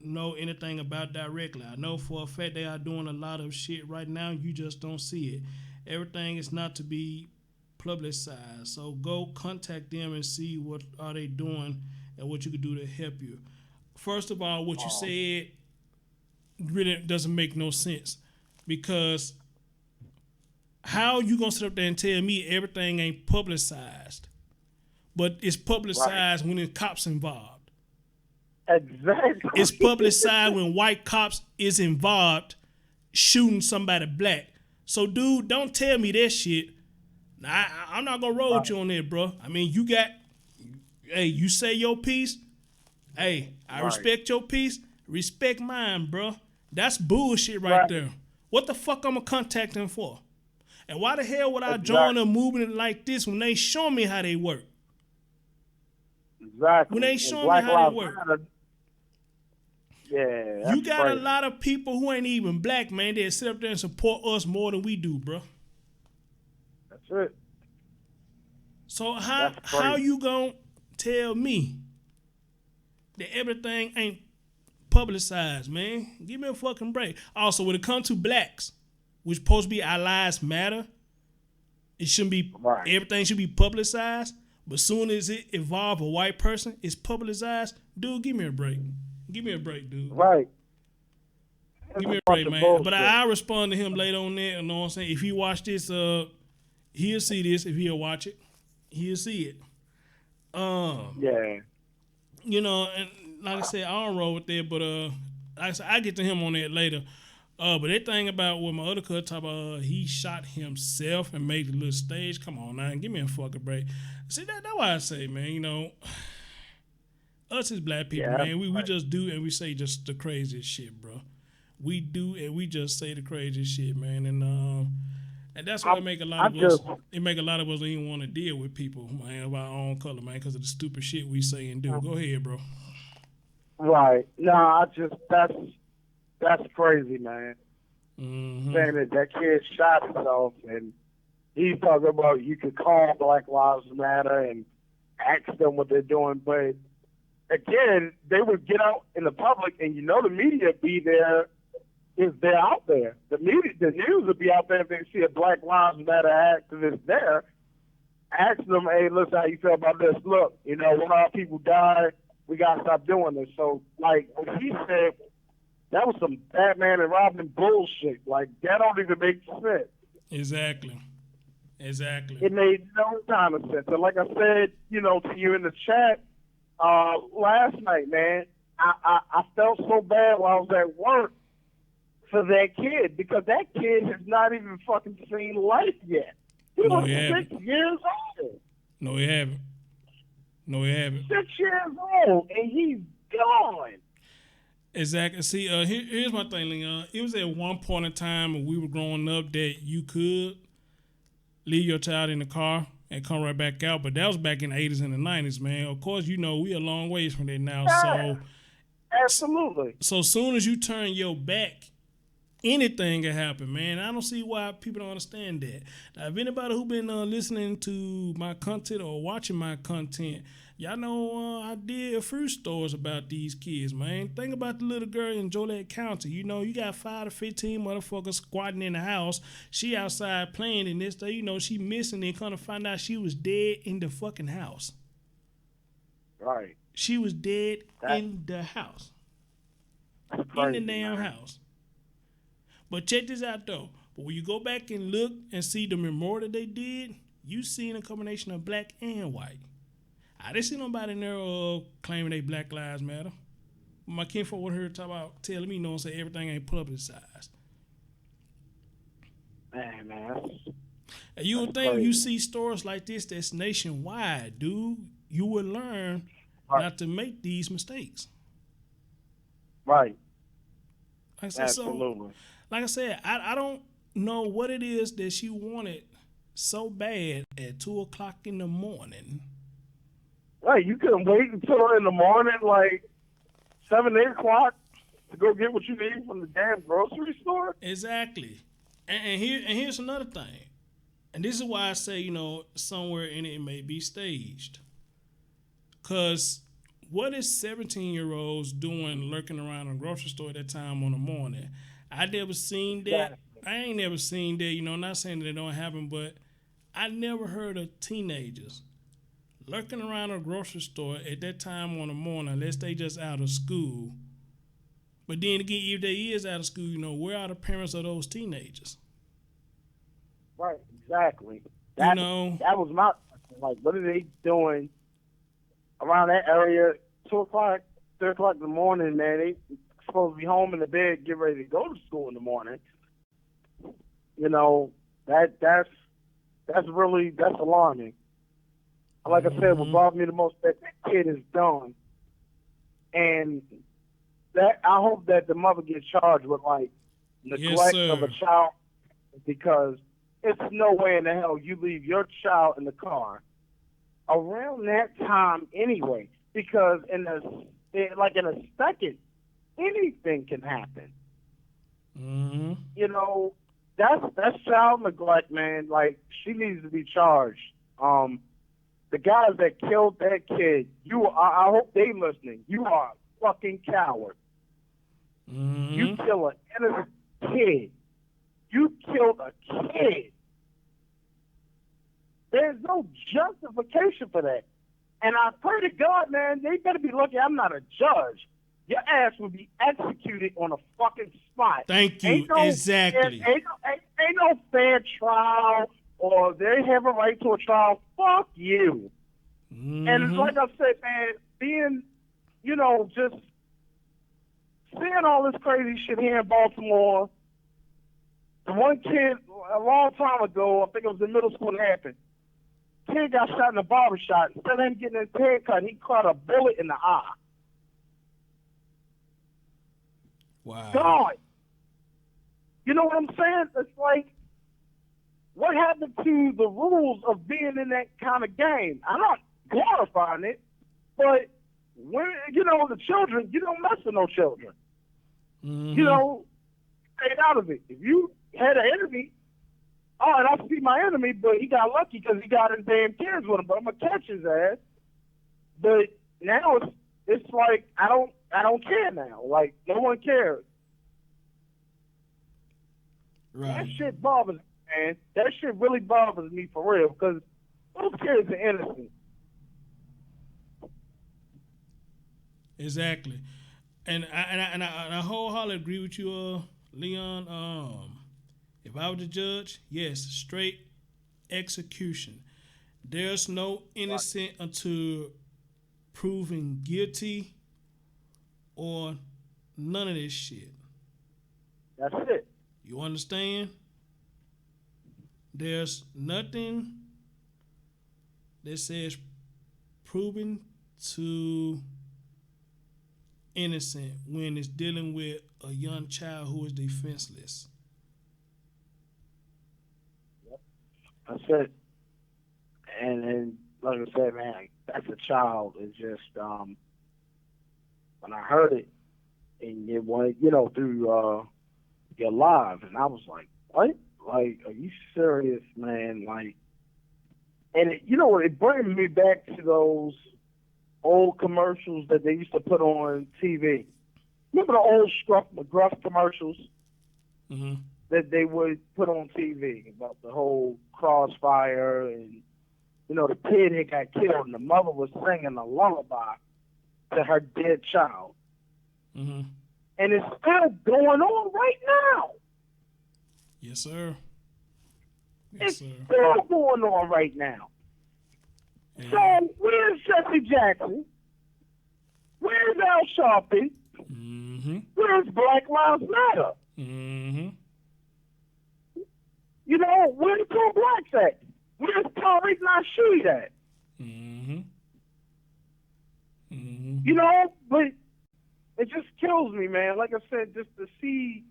know anything about directly. I know for a fact they are doing a lot of shit right now. You just don't see it. Everything is not to be publicized. So go contact them and see what are they doing and what you could do to help you. First of all, what you said really doesn't make no sense because how you gonna sit up there and tell me everything ain't publicized, but it's publicized when there's cops involved? Exactly. It's publicized when white cops is involved shooting somebody black. So, dude, don't tell me that shit. Now, I'm not gonna roll with you on that, bro. I mean, you say your piece. Hey, I respect your piece. Respect mine, bro. That's bullshit right there. What the fuck I'm gonna contact them for? And why the hell would I join a movement like this when they show me how they work? Exactly. When they show me how they work. Yeah. You got a lot of people who ain't even black, man, that sit up there and support us more than we do, bro. That's it. So how you gonna tell me that everything ain't publicized, man? Give me a fucking break. Also, when it comes to blacks, which supposed to be our lives matter, it shouldn't be everything should be publicized. But soon as it involve a white person, it's publicized. Dude, give me a break. Give me a break, dude. Right. Give me a break, man. But I'll respond to him later on that. You know what I'm saying? If he watch this, he'll see this. If he'll watch it, he'll see it. Yeah. You know, and like I said, I don't roll with that, but like I said, I get to him on that later. But that thing about what my other cut talk about, he shot himself and made the little stage. Come on, now, give me a fucking break. See, that's why I say, man, you know, us as black people, man, we just do and we say just the craziest shit, bro. We do and we just say the craziest shit, man, and that's why it make a lot of us. It make a lot of us don't even want to deal with people, man, of our own color, man, because of the stupid shit we say and do. Go ahead, bro. Right. No, that's crazy, man. Mm-hmm. Saying that kid shot himself, and he's talking about you could call Black Lives Matter and ask them what they're doing, but again, they would get out in the public, and you know the media be there if they're out there. The news would be out there if they see a Black Lives Matter activist there. Ask them, hey, listen, how you feel about this? Look, you know, when our people die, we gotta stop doing this. So, like what he said, that was some Batman and Robin bullshit. Like, that don't even make sense. Exactly. It made no kind of sense. And like I said, you know, to you in the chat last night, man, I felt so bad while I was at work for that kid because that kid has not even fucking seen life yet. He No, was he 6 haven't. years old. No, he haven't. No, he haven't. 6 years old, and he's gone. Exactly. See, here's my thing, Leon. It was at one point in time when we were growing up that you could leave your child in the car and come right back out, but that was back in the 80s and the 90s, man. Of course, we a long ways from that now. Yeah, absolutely. So soon as you turn your back, anything can happen, man. I don't see why people don't understand that. Now, if anybody who been listening to my content or watching my content, y'all know I did a few stories about these kids, man. Think about the little girl in Joliet County. You know, you got 5 to 15 motherfuckers squatting in the house. She outside playing, and this day, you know, she missing and kind of find out she was dead in the fucking house. Right. She was dead in the house. That's crazy, in the damn man. house. But check this out though. But when you go back and look and see the memorial that they did, you see a combination of black and white. I didn't see nobody in there claiming they Black Lives Matter. My kinfolk would hear talk about telling me, you know, and say everything ain't put up his size. Man. And you would think you see stories like this that's nationwide, dude, you would learn not to make these mistakes. Right. Like I said, Absolutely. Like I said, I don't know what it is that she wanted so bad at 2 o'clock in the morning. Right, you couldn't wait until in the morning, like 7, 8 o'clock, to go get what you need from the damn grocery store. Exactly. And here's another thing. And this is why I say, you know, somewhere in it may be staged. Because what is 17-year-olds doing lurking around a grocery store at that time on the morning? I never seen that. Yeah. I ain't never seen that. You know, I'm not saying that it don't happen, but I never heard of teenagers lurking around a grocery store at that time on the morning unless they just out of school. But then again, if they is out of school, you know, where are the parents of those teenagers? Right, exactly. You know, that was my question. Like, what are they doing around that area? 2 o'clock, 3 o'clock in the morning, man. They supposed to be home in the bed, get ready to go to school in the morning. You know, that's alarming. Like I said, what bothered me the most that kid is done, and that I hope that the mother gets charged with like neglect of a child, because it's no way in the hell you leave your child in the car around that time anyway, because in a second anything can happen. Mm-hmm. You know, that's child neglect, man. Like, she needs to be charged. The guys that killed that kid, I hope they listening. You are a fucking coward. Mm-hmm. You kill an innocent kid. You killed a kid. There's no justification for that. And I pray to God, man, they better be lucky I'm not a judge. Your ass will be executed on a fucking spot. Thank you. Exactly. Ain't no fair trial, or they have a right to a trial. Fuck you. Mm-hmm. And like I said, man, being, you know, just seeing all this crazy shit here in Baltimore. The one kid, a long time ago, I think it was in middle school, it happened. Kid got shot in a barbershop. Instead of him getting his hair cut, he caught a bullet in the eye. Wow. God. You know what I'm saying? It's like, what happened to the rules of being in that kind of game? I'm not glorifying it, but when, you know, the children, you don't mess with no children. Mm-hmm. You know, stay out of it. If you had an enemy, oh, and I see my enemy, but he got lucky because he got his damn kids with him, but I'm going to catch his ass. But now it's like, I don't care now. Like, no one cares. Right. That shit bothers me, man. That shit really bothers me for real, because those kids are innocent. Exactly. And I wholeheartedly agree with you, Leon. If I were the judge, yes, straight execution. There's no innocent until proven guilty or none of this shit. That's it. You understand? there's nothing that says proven to innocent when it's dealing with a young child who is defenseless. That's it. And like I said, man, that's a child. It's just when I heard it and it went, through your live, and I was like, what? Like, are you serious, man? Like, and it brings me back to those old commercials that they used to put on TV. Remember the old Scruff McGruff commercials that they would put on TV about the whole crossfire and, the kid had got killed and the mother was singing a lullaby to her dead child. Mm-hmm. And it's still going on right now. Yes, sir. Yes, it's still going on right now. Yeah. So where's Jesse Jackson? Where's Al Sharpton? Mm-hmm. Where's Black Lives Matter? Mm-hmm. Where's Pro Blacks at? Where's Tariq Nasheed at? Mm-hmm. Mm-hmm. But it just kills me, man. Like I said, just to see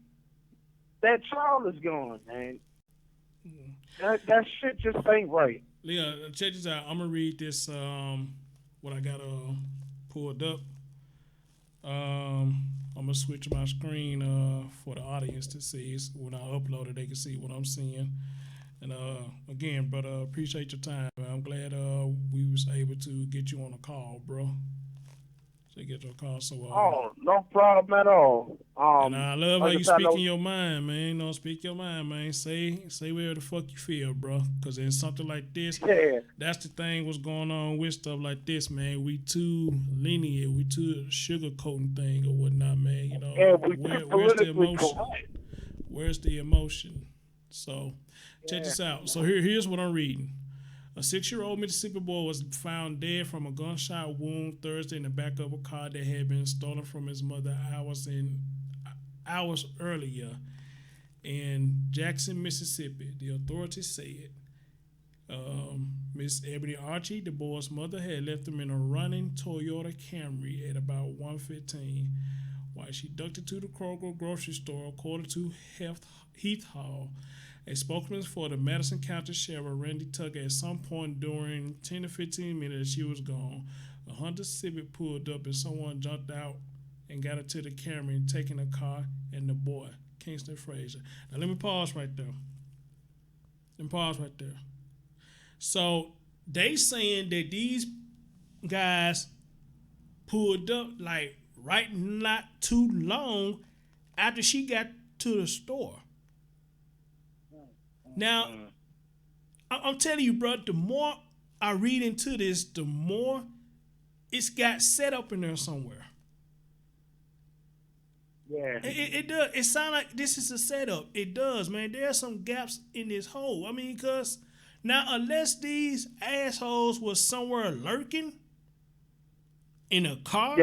that child is gone, man. That shit just ain't right. Leah, check this out. I'm gonna read this. What I got pulled up. I'm gonna switch my screen for the audience to see. When I upload it, they can see what I'm seeing. And again, brother, appreciate your time. I'm glad we was able to get you on a call, bro. To get your call. So no problem at all. And I love how you speaking your mind, man. Speak your mind, man. Say whatever the fuck you feel, bro. Because in something like this, that's the thing what's going on with stuff like this, man. We too lenient. We too sugarcoating thing or whatnot, man. Where's the emotion? Where's the emotion? So check this out. So here's what I'm reading. A 6-year-old Mississippi boy was found dead from a gunshot wound Thursday in the back of a car that had been stolen from his mother hours earlier in Jackson, Mississippi. The authorities said Miss Ebony Archie, the boy's mother, had left him in a running Toyota Camry at about 1:15 while she ducked into the Kroger grocery store, according to Heath Hall. A spokesman for the Madison County Sheriff, Randy Tucker, at some point during 10 to 15 minutes she was gone, a Honda Civic pulled up and someone jumped out and got into the Camry and taken the car and the boy, Kingston Frazier. Now let me pause right there. So they saying that these guys pulled up like right not too long after she got to the store. Now, I'm telling you, bro, the more I read into this, the more it's got set up in there somewhere. Yeah. It does. It sounds like this is a setup. It does, man. There are some gaps in this hole. I mean, because now, unless these assholes was somewhere lurking in a car,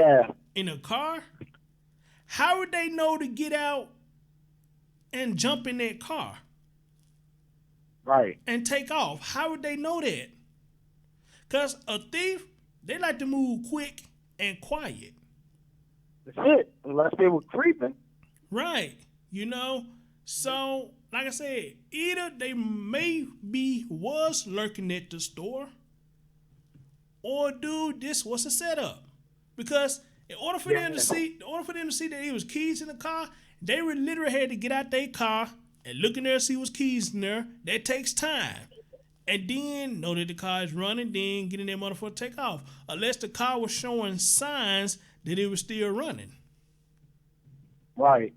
how would they know to get out and jump in that car? Right. And take off. How would they know that? Because a thief, they like to move quick and quiet. That's it. Unless they were creeping. Right. So, like I said, either they maybe was lurking at the store, or dude, this was a setup. Because in order for them to see that it was keys in the car, they would literally had to get out their car and look in there and see what's keys in there. That takes time. And then know that the car is running, then get in that motherfucker take off. Unless the car was showing signs that it was still running. Right.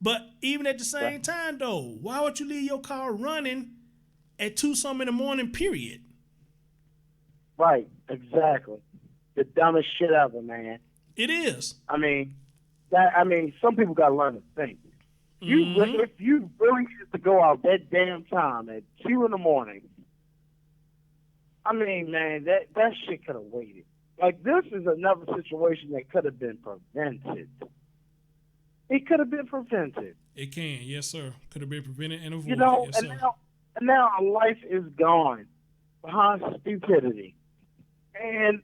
But even at the same time, though, why would you leave your car running at 2-something in the morning, period? Right. Exactly. The dumbest shit ever, man. It is. I mean, some people got to learn to think. If you really needed to go out that damn time at 2 in the morning, I mean, man, that shit could have waited. Like, this is another situation that could have been prevented. It could have been prevented. It can, yes, sir. Could have been prevented and avoided, You know, yes, and sir. now And now our life is gone behind stupidity. And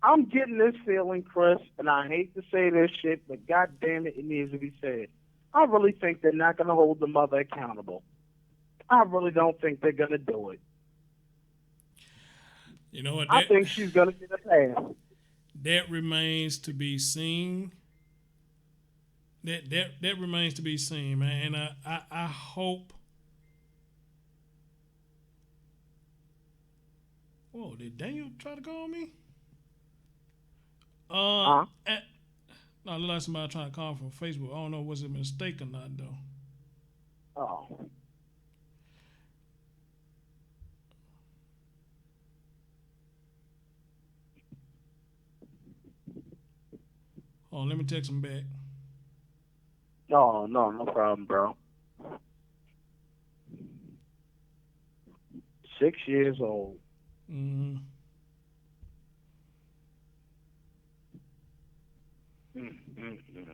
I'm getting this feeling, Chris, and I hate to say this shit, but god damn it, it needs to be said. I really think they're not going to hold the mother accountable. I really don't think they're going to do it. You know what? I think she's going to get a pass. That remains to be seen. That remains to be seen, man. And I hope. Whoa, did Daniel try to call me? No, it looked like somebody trying to call from Facebook. I don't know was it a mistake or not though. Oh. Oh, let me text him back. No problem, bro. 6 years old. Mm-hmm. Mm-hmm.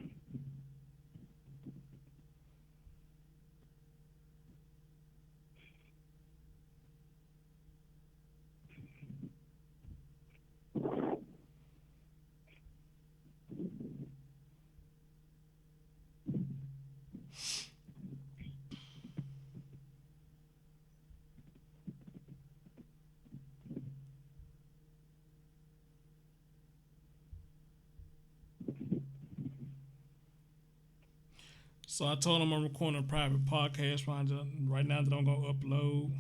So I told him I'm recording a private podcast right now that I'm gonna upload.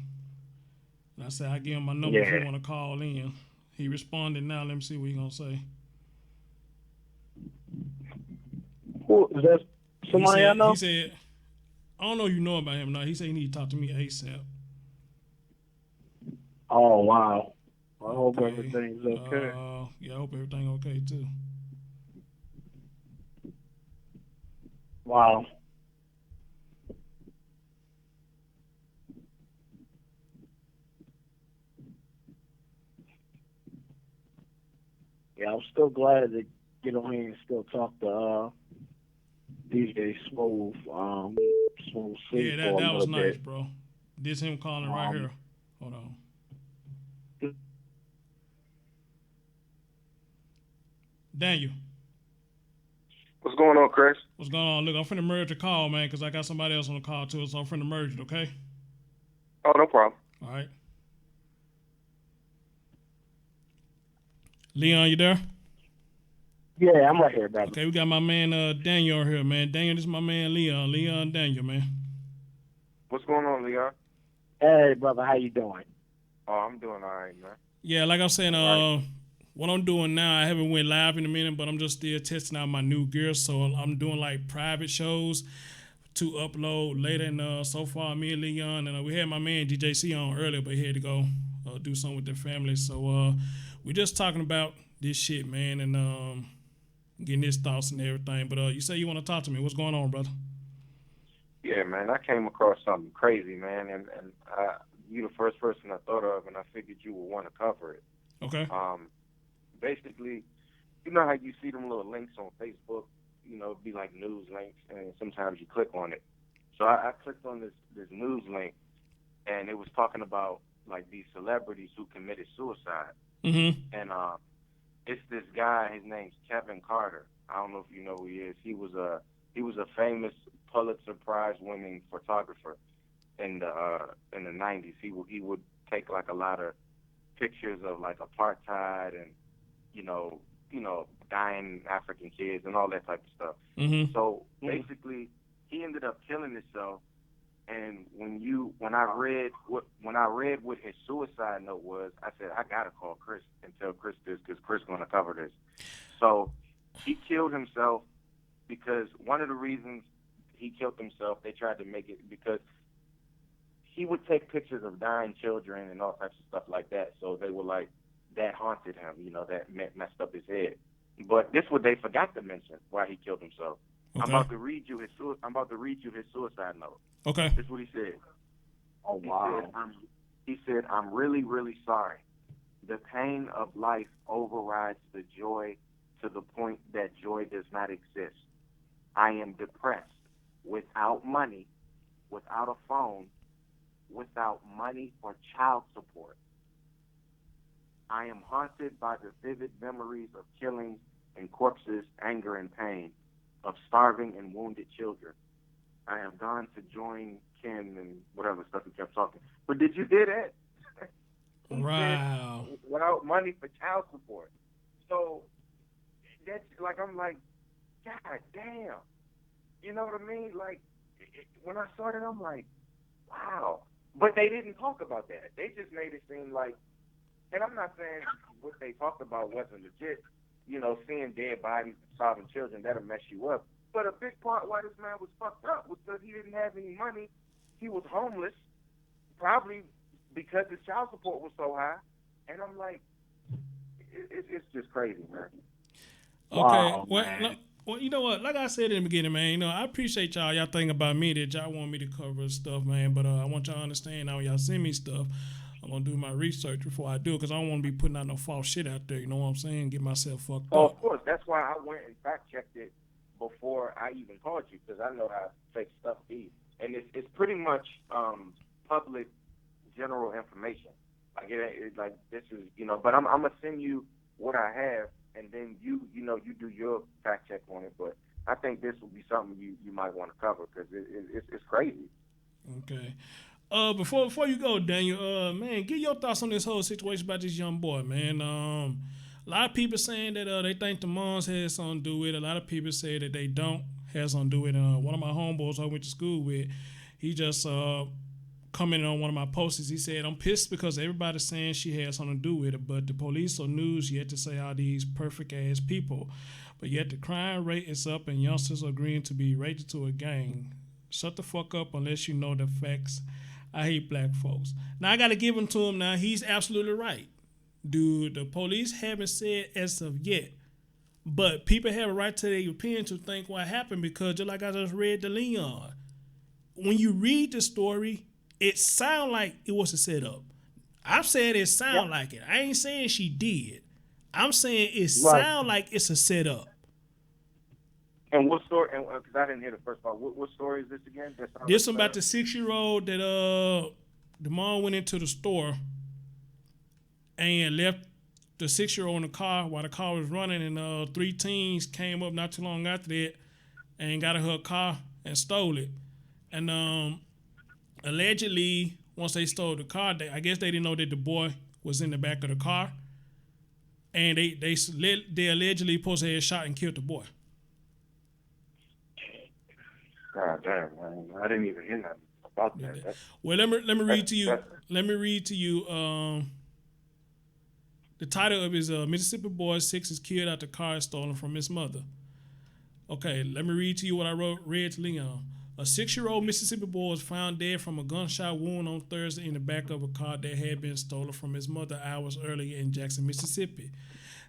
And I said I give him my number if he want to call in. He responded now. Let me see what he gonna say. Who is that? Somebody I know? He said, I don't know if you know about him or not. He said he need to talk to me ASAP. Oh wow. I hope everything's okay. Yeah, I hope everything okay too. Wow. Yeah, I'm still glad to get on here and still talk to DJ Smooth, Smooth C Yeah, for a that little was nice, bit. bro. This him calling right here. Hold on. Daniel. What's going on, Chris? What's going on? Look, I'm finna merge the call, man, because I got somebody else on the call too, so I'm finna merge it, okay? Oh, no problem. All right. Leon, you there? Yeah, I'm right here, brother. Okay, we got my man Daniel here, man. Daniel, this is my man Leon. Leon Daniel, man. What's going on, Leon? Hey, brother, how you doing? Oh, I'm doing all right, man. Yeah, like I'm saying, what I'm doing now, I haven't went live in a minute, but I'm just still testing out my new gear. So I'm doing like private shows to upload later. And so far, me and Leon, and we had my man DJC on earlier, but he had to go do something with their family. So we're just talking about this shit, man, and getting his thoughts and everything. But you say you want to talk to me. What's going on, brother? Yeah, man, I came across something crazy, man, and you the first person I thought of, and I figured you would want to cover it. Okay. Basically, you know how you see them little links on Facebook, you know, it'd be like news links, and sometimes you click on it. So I clicked on this news link, and it was talking about like these celebrities who committed suicide. Mm-hmm. And it's this guy. His name's Kevin Carter. I don't know if you know who he is. He was a famous Pulitzer Prize winning photographer in the 90s. He would take like a lot of pictures of like apartheid and you know dying African kids and all that type of stuff. Mm-hmm. So basically, he ended up killing himself. And when I read what his suicide note was, I said I gotta call Chris and tell Chris this because Chris gonna cover this. So he killed himself because one of the reasons he killed himself, they tried to make it because he would take pictures of dying children and all types of stuff like that. So they were like, that haunted him, that messed up his head. But this is what they forgot to mention why he killed himself. Okay. I'm about to read you his suicide note. Okay. This is what he said. Oh, wow. He said, I'm really, really sorry. The pain of life overrides the joy to the point that joy does not exist. I am depressed, without money, without a phone, without money for child support. I am haunted by the vivid memories of killings and corpses, anger and pain, of starving and wounded children. I have gone to join Ken and whatever stuff he kept talking. But did you hear that? He Wow. said, without money for child support. So that's like, I'm like, God damn. You know what I mean? Like, when I saw that, I'm like, wow. But they didn't talk about that. They just made it seem like, and I'm not saying what they talked about wasn't legit. You know, seeing dead bodies and starving children, that'll mess you up. But a big part why this man was fucked up was because he didn't have any money. He was homeless, probably because his child support was so high. And I'm like, it's just crazy, man. Okay. Wow, Well, man. well, you know what? Like I said in the beginning, man, you know, I appreciate y'all. Y'all think about me that y'all want me to cover stuff, man. But I want y'all to understand now when y'all send me stuff, I'm going to do my research before I do it because I don't want to be putting out no false shit out there. You know what I'm saying? Get myself fucked Oh, up. of course. That's why I went and fact checked it before I even called you, because I know how fake stuff is. And it's pretty much public general information. Like like this is, you know. But I'm gonna send you what I have, and then you do your fact check on it. But I think this will be something you might want to cover because it's crazy. Okay. Before you go, Daniel, man, get your thoughts on this whole situation about this young boy, man. A lot of people saying that they think the moms had something to do with it. A lot of people say that they don't have something to do with it. One of my homeboys I went to school with, he just commented on one of my posts. He said, I'm pissed because everybody's saying she had something to do with it, but the police or news yet to say all these perfect ass people. But yet the crime rate is up and youngsters are agreeing to be rated to a gang. Shut the fuck up unless you know the facts. I hate black folks. Now I gotta give him to him now. He's absolutely right. Dude, the police haven't said as of yet. But people have a right to their opinion to think what happened because just like I just read the Leon. When you read the story, it sound like it was a setup. I'm saying it sound like it. I ain't saying she did. I'm saying it sound like it's a setup. And what story? And because I didn't hear the first part. What story is this again? This one about the 6-year-old that the mom went into the store and left the 6-year-old in the car while the car was running, and 3 teens came up not too long after that and got in her car and stole it. And allegedly, once they stole the car, I guess they didn't know that the boy was in the back of the car, and they allegedly supposed to have shot and killed the boy. God damn, man! I didn't even hear nothing about that. Well, let me read to you. Let me read to you. The title of his Mississippi boy 6 is killed after car is stolen from his mother. Okay, let me read to you what I read to Leon. A 6-year-old Mississippi boy was found dead from a gunshot wound on Thursday in the back of a car that had been stolen from his mother hours earlier in Jackson, Mississippi.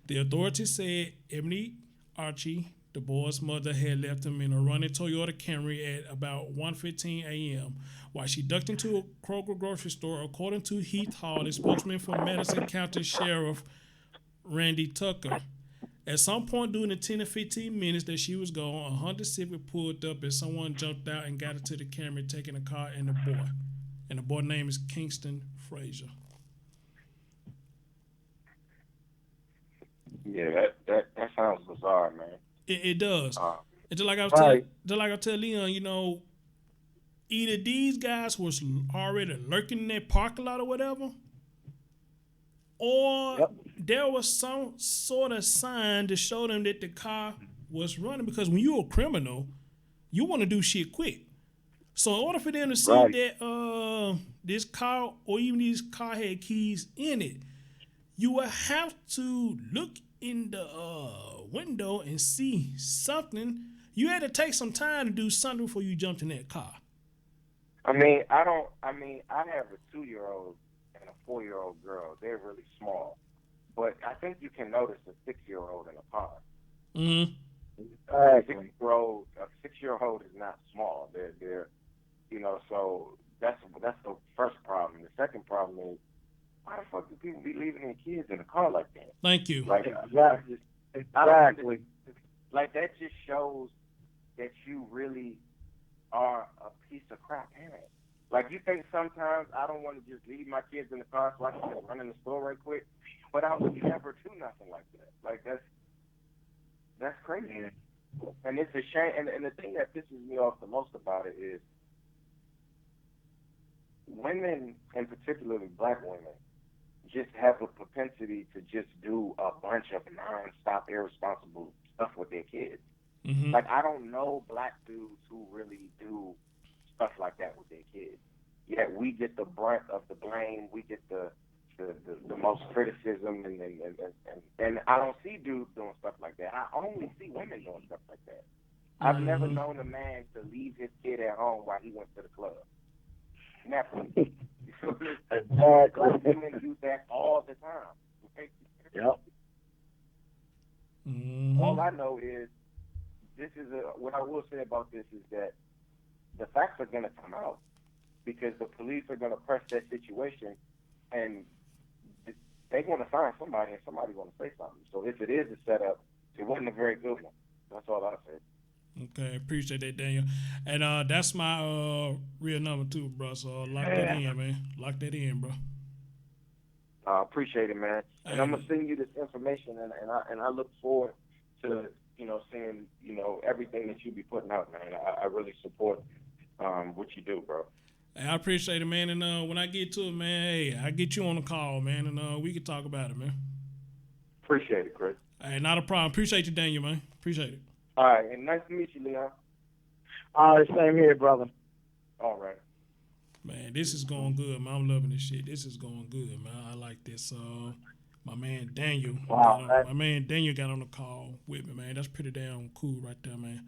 The authorities said Ebony Archie, the boy's mother, had left him in a running Toyota Camry at about 1:15 a.m. while she ducked into a Kroger grocery store, according to Heath Hall, a spokesman for Madison County Sheriff Randy Tucker. At some point during the 10 to 15 minutes that she was gone, a Honda Civic pulled up and someone jumped out and got into the Camry, taking the car and the boy. And the boy's name is Kingston Frazier. Yeah, that sounds bizarre, man. It does. Just like I tell Leon, you know, either these guys was already lurking in that parking lot or whatever, or there was some sort of sign to show them that the car was running. Because when you're a criminal, you want to do shit quick. So in order for them to see that this car or even this car had keys in it, you would have to look in the window and see something. You had to take some time to do something before you jumped in that car. I have a 2-year-old and a 4-year-old girl. They're really small. But I think you can notice a 6-year-old in a car. Mm-hmm. A 6-year-old is not small. They're you know, so that's the first problem. The second problem is, why the fuck do people be leaving their kids in a car like that? Thank you. Like, Exactly. Like, that just shows that you really are a piece of crap parent. Like, you think sometimes I don't want to just leave my kids in the car so I can just run in the store right quick, but I would never do nothing like that. Like, that's crazy. And it's a shame. And the thing that pisses me off the most about it is women, and particularly black women, just have a propensity to just do a bunch of non-stop irresponsible stuff with their kids. Mm-hmm. Like, I don't know black dudes who really do stuff like that with their kids. Yet we get the brunt of the blame. We get the most criticism, and I don't see dudes doing stuff like that. I only see women doing stuff like that. I've never known a man to leave his kid at home while he went to the club. Never. Black women do that all the time. Okay? Yep. Mm-hmm. All I know is what I will say about this is that the facts are going to come out because the police are going to press that situation, and they're going to find somebody, and somebody's going to say something. So if it is a setup, it wasn't a very good one. That's all I say. Okay, appreciate that, Daniel. And that's my real number too, bro. So lock that in, man. Lock that in, bro. I appreciate it, man. And I'm gonna send you this information, and I look forward to seeing everything that you be putting out, man. I really support what you do, bro. Hey, I appreciate it, man. And when I get to it, man, hey, I get you on the call, man, and we can talk about it, man. Appreciate it, Chris. Hey, not a problem. Appreciate you, Daniel, man. Appreciate it. All right, and nice to meet you, Leon. All right, same here, brother. All right. Man, this is going good, man. I'm loving this shit. This is going good, man. I like this. My man Daniel. Wow, my man Daniel got on the call with me, man. That's pretty damn cool right there, man.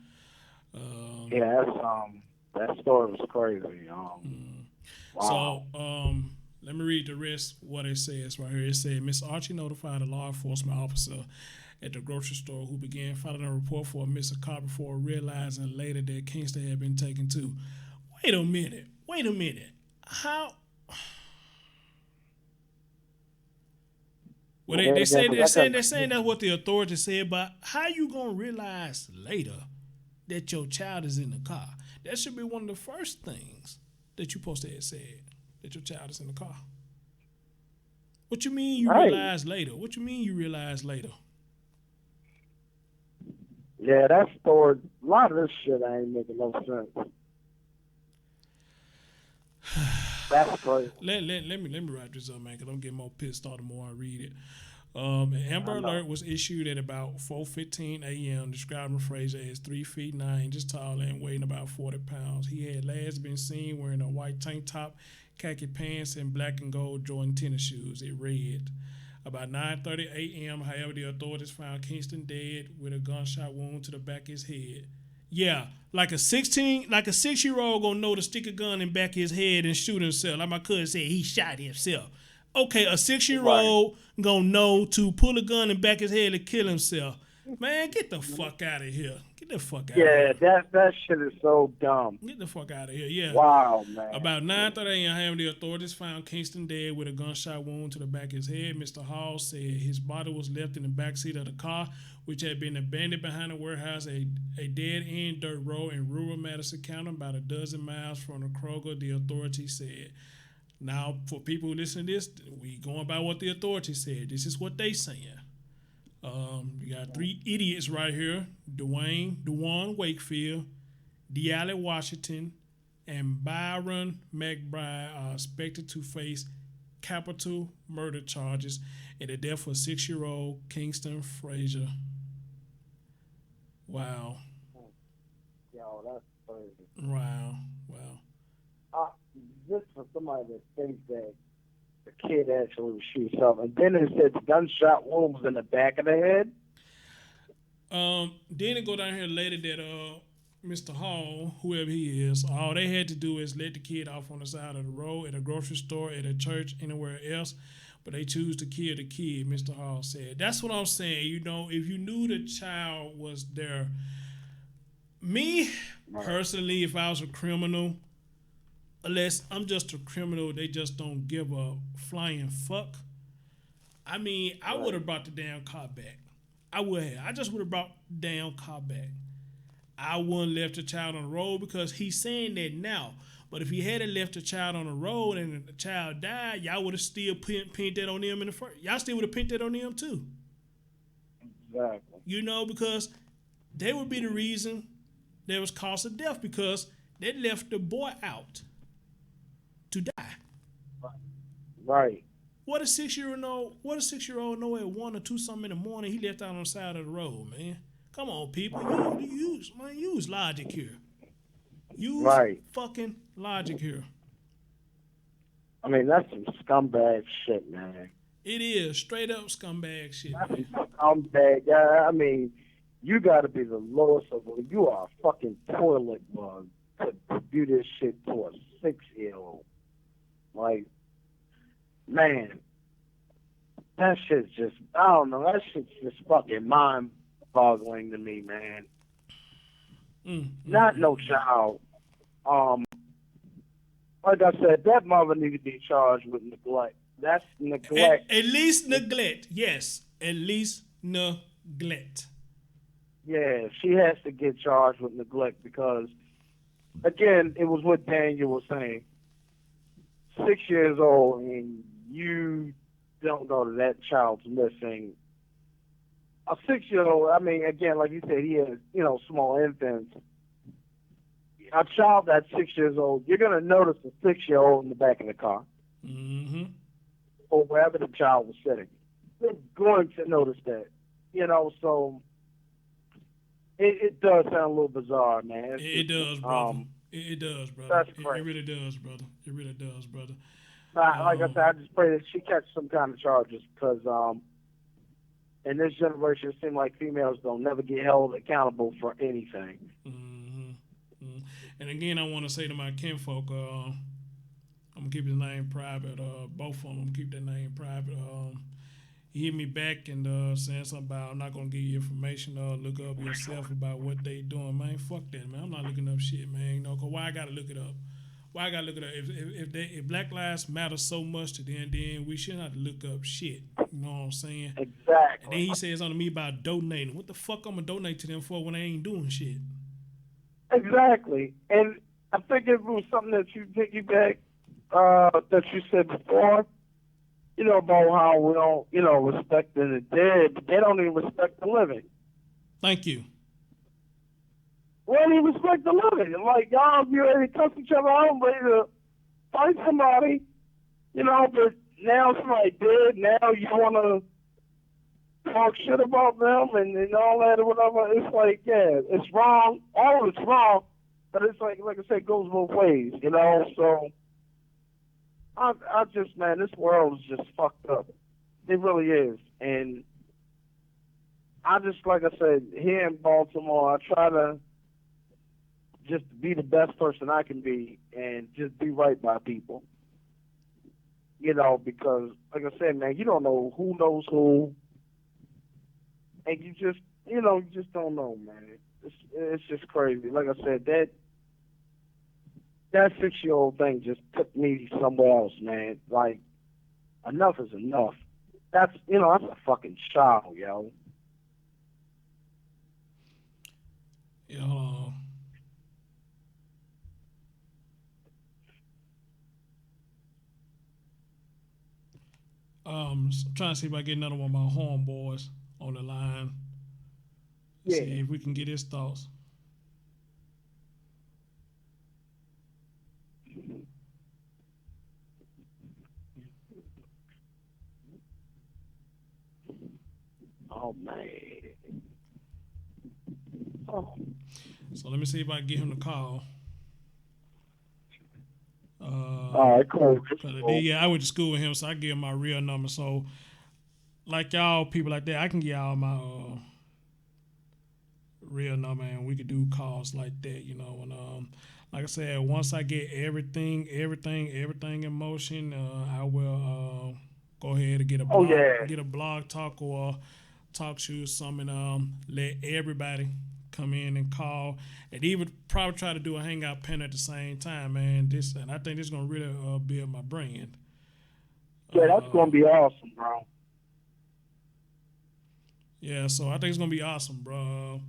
Yeah, that story was crazy. Wow. So, let me read the rest what it says right here. It said, Miss Archie notified a law enforcement officer at the grocery store who began filing a report for a missing car before realizing later that Kingston had been taken too. Wait a minute. How? Well, they're saying that's what the authorities said, but how you gonna realize later that your child is in the car? That should be one of the first things that you supposed to have said, that your child is in the car. What you mean you realize later? What you mean you realize later? Yeah, that story, a lot of this shit ain't making no sense. That's crazy. Let me wrap this up, man, because I'm getting more pissed off the more I read it. An Amber Alert was issued at about 4:15 a.m. describing Frazier as 3 feet 9 inches tall and weighing about 40 pounds. He had last been seen wearing a white tank top, khaki pants, and black and gold Jordan tennis shoes. It read. About 9:30 a.m., however, the authorities found Kingston dead with a gunshot wound to the back of his head. Yeah, like a 6-year-old gonna know to stick a gun in the back of his head and shoot himself. Like my cousin said, he shot himself. Okay, a 6-year-old gonna know to pull a gun in the back of his head and kill himself. Man, get the fuck out of here. Get the fuck out of here. Yeah, that shit is so dumb. Get the fuck out of here, yeah. Wow, man. About 9:30 a.m., the authorities found Kingston dead with a gunshot wound to the back of his head. Mr. Hall said his body was left in the backseat of the car, which had been abandoned behind a warehouse, a dead-end dirt road in rural Madison County, about a dozen miles from the Kroger, the authorities said. Now, for people who listen to this, we going by what the authorities said. This is what they saying. You got 3 idiots right here: Dewan Wakefield, Deale Washington, and Byron McBride are expected to face capital murder charges in the death of 6-year-old Kingston Frazier. Wow. Yo, that's crazy. Wow. Just for somebody that thinks that the kid actually would shoot himself, and then it said the gunshot wound was in the back of the head. Then it go down here later that Mr. Hall, whoever he is, all they had to do is let the kid off on the side of the road, at a grocery store, at a church, anywhere else, but they choose to kill the kid, Mr. Hall said. That's what I'm saying. If you knew the child was there, me, personally, if I was a criminal, unless I'm just a criminal, they just don't give a flying fuck. I mean, I would have brought the damn car back. I would have. I just would have brought the damn car back. I wouldn't left the child on the road because he's saying that now. But if he hadn't left the child on the road and the child died, y'all would have still pinned that on them in the first. Y'all still would have pinned that on them too. Exactly. You know, because they would be the reason there was cause of death because they left the boy out to die. Right. What a 6-year-old know at 1 or 2 something in the morning? He left out on the side of the road, man. Come on, people. Use logic here. Use fucking logic here. I mean, that's some scumbag shit, man. It is straight up scumbag shit. That's some scumbag. I mean, you got to be the lowest of all. You are a fucking toilet bug to do this shit to a 6-year-old. Like, man, that shit's just, I don't know, that shit's just fucking mind-boggling to me, man. Not no child. Like I said, that mother needs to be charged with neglect. That's neglect. At least neglect, yes. At least neglect. Yeah, she has to get charged with neglect because, again, it was what Daniel was saying. 6 years old and you don't know that child's missing. A 6-year-old, I mean, again, like you said, he has, small infants. A child that's 6 years old, you're going to notice a 6-year-old in the back of the car. Mm-hmm. Or wherever the child was sitting. They're going to notice that. So it does sound a little bizarre, man. It does, brother. It does, brother. That's crazy. It really does, brother. It really does, brother. Like I said, I just pray that she catches some kind of charges because in this generation, it seems like females don't never get held accountable for anything. Mm-hmm. Mm-hmm. And again, I want to say to my kinfolk, I'm going to keep his name private. Both of them, I'm going to keep their name private. He hit me back and saying something about, I'm not going to give you information. Look up yourself about what they doing, man. Fuck that, man. I'm not looking up shit, man. Cause why I got to look it up? Why I got to look it up? If Black Lives matter so much to them, then we shouldn't have to look up shit. You know what I'm saying? Exactly. And then he says on to me about donating. What the fuck I'm going to donate to them for when they ain't doing shit? Exactly. And I think it was something that you piggyback that you said before, about how we don't, respect the dead, but they don't even respect the living. Thank you. We don't even respect the living. Like, y'all, you ready to cuss each other out, ready to fight somebody, but now somebody dead, now you want to talk shit about them and all that or whatever. It's like, yeah, it's wrong. All of it's wrong, but it's like I said, it goes both ways, so I just, man, this world is just fucked up. It really is. And I just, like I said, here in Baltimore, I try to just be the best person I can be and just be right by people. Because, like I said, man, you don't know who knows who. And you just don't know, man. It's just crazy. Like I said, that 6-year-old thing just took me somewhere else, man. Like, enough is enough. That's a fucking child, yo. I'm trying to see if I can get another one of my homeboys on the line. Yeah. See if we can get his thoughts. Oh, man. Oh. So let me see if I can get him to call. All right, cool. Yeah, I went to school with him, so I give him my real number. So, like y'all, people like that, I can give y'all my real number, and we could do calls like that, And like I said, once I get everything in motion, I will go ahead and get a blog talk or talk show or something. Let everybody come in and call, and even probably try to do a hangout pen at the same time, man. And I think this is gonna really build my brand. Yeah, that's gonna be awesome, bro. Yeah, so I think it's gonna be awesome, bro.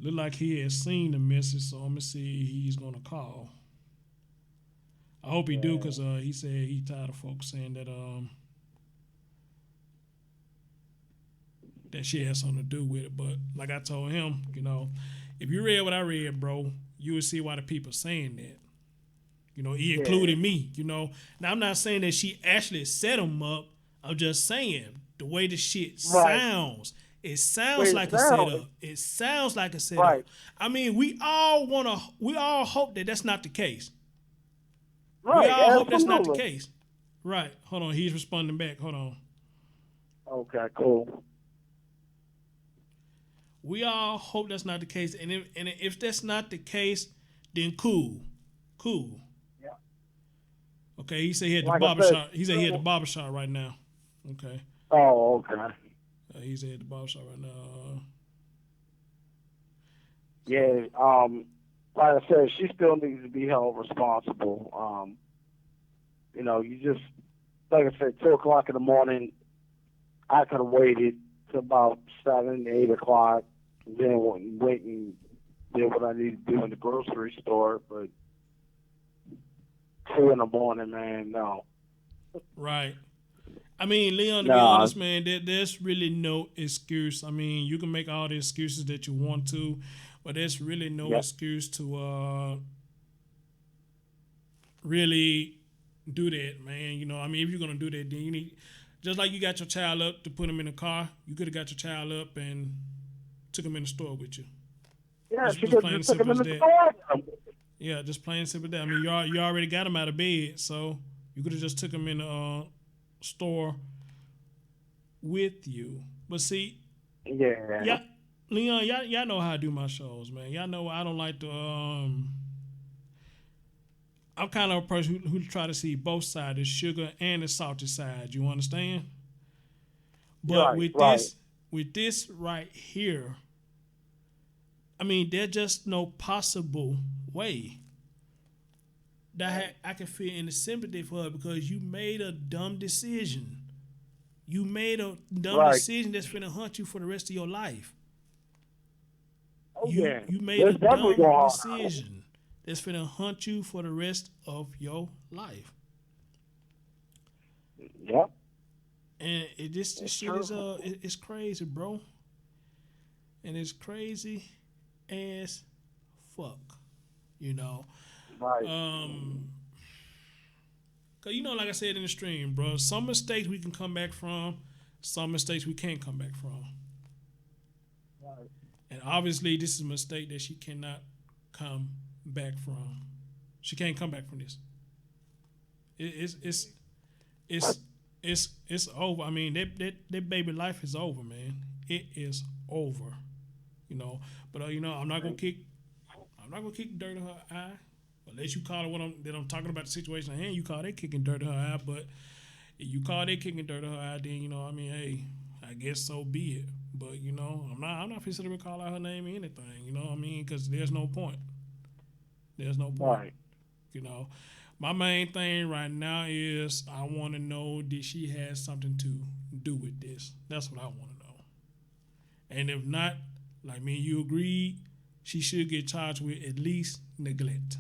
Look like he has seen the message, so I'm gonna see he's gonna call. I hope he do, cause he said he tired of folks saying that she has something to do with it. But like I told him, if you read what I read, bro, you would see why the people saying that. He included me. Now I'm not saying that she actually set him up. I'm just saying the way the shit sounds. It sounds like a setup. It sounds like a setup. Right. I mean, we all hope that that's not the case. Right. We all hope that's not the absolutely. case. Right. Hold on. He's responding back. Hold on. Okay, cool. We all hope that's not the case. And if that's not the case, then cool. Yeah. Okay, he said he had the Like I barbershop. said, He said he had the barbershop right now. Okay. Oh, okay. He said he had the barbershop right now. Yeah, like I said, she still needs to be held responsible. You just, like I said, 2 o'clock in the morning, I could have waited to about 7, 8 o'clock, then went and did what I needed to do in the grocery store, but 2 in the morning, man, no. Right. I mean, Leon, to be honest, man, there's really no excuse. I mean, you can make all the excuses that you want to, but there's really no excuse to really do that, man. I mean, if you're going to do that, then you need, just like you got your child up to put him in a car, you could have got your child up and took him in the store with you. Yeah, just she could plain have took him simple in the as store. Yeah, just plain simple as that. I mean, you already got him out of bed, so you could have just took him in the store with you. But see, yeah, Leon, y'all know how I do my shows, man. Y'all know I don't like to. I'm kind of a person who try to see both sides, the sugar and the salty side. You understand? But with this right here, I mean, there's just no possible way that I can feel any sympathy for her, because you made a dumb decision. You made a dumb decision that's finna haunt you for the rest of your life. Oh, You made a dumb decision that's finna haunt you for the rest of your life. Yep. And this shit is it's crazy, bro. And it's crazy as fuck. Right. Cause like I said in the stream, bro, some mistakes we can come back from, some mistakes we can't come back from. Right. And obviously this is a mistake that she cannot come back from. She can't come back from this. It's over. I mean, that baby life is over, man. It is over. But I'm not gonna kick dirt in her eye. Unless you call it that I'm talking about the situation at hand, you call that kicking dirt in her eye. But if you call that kicking dirt in her eye, then hey, I guess so be it. But I'm not considering to call out her name or anything. Because there's no point. There's no point. Right. My main thing right now is I want to know, did she have something to do with this? That's what I want to know. And if not, like me and you agreed, she should get charged with at least neglect.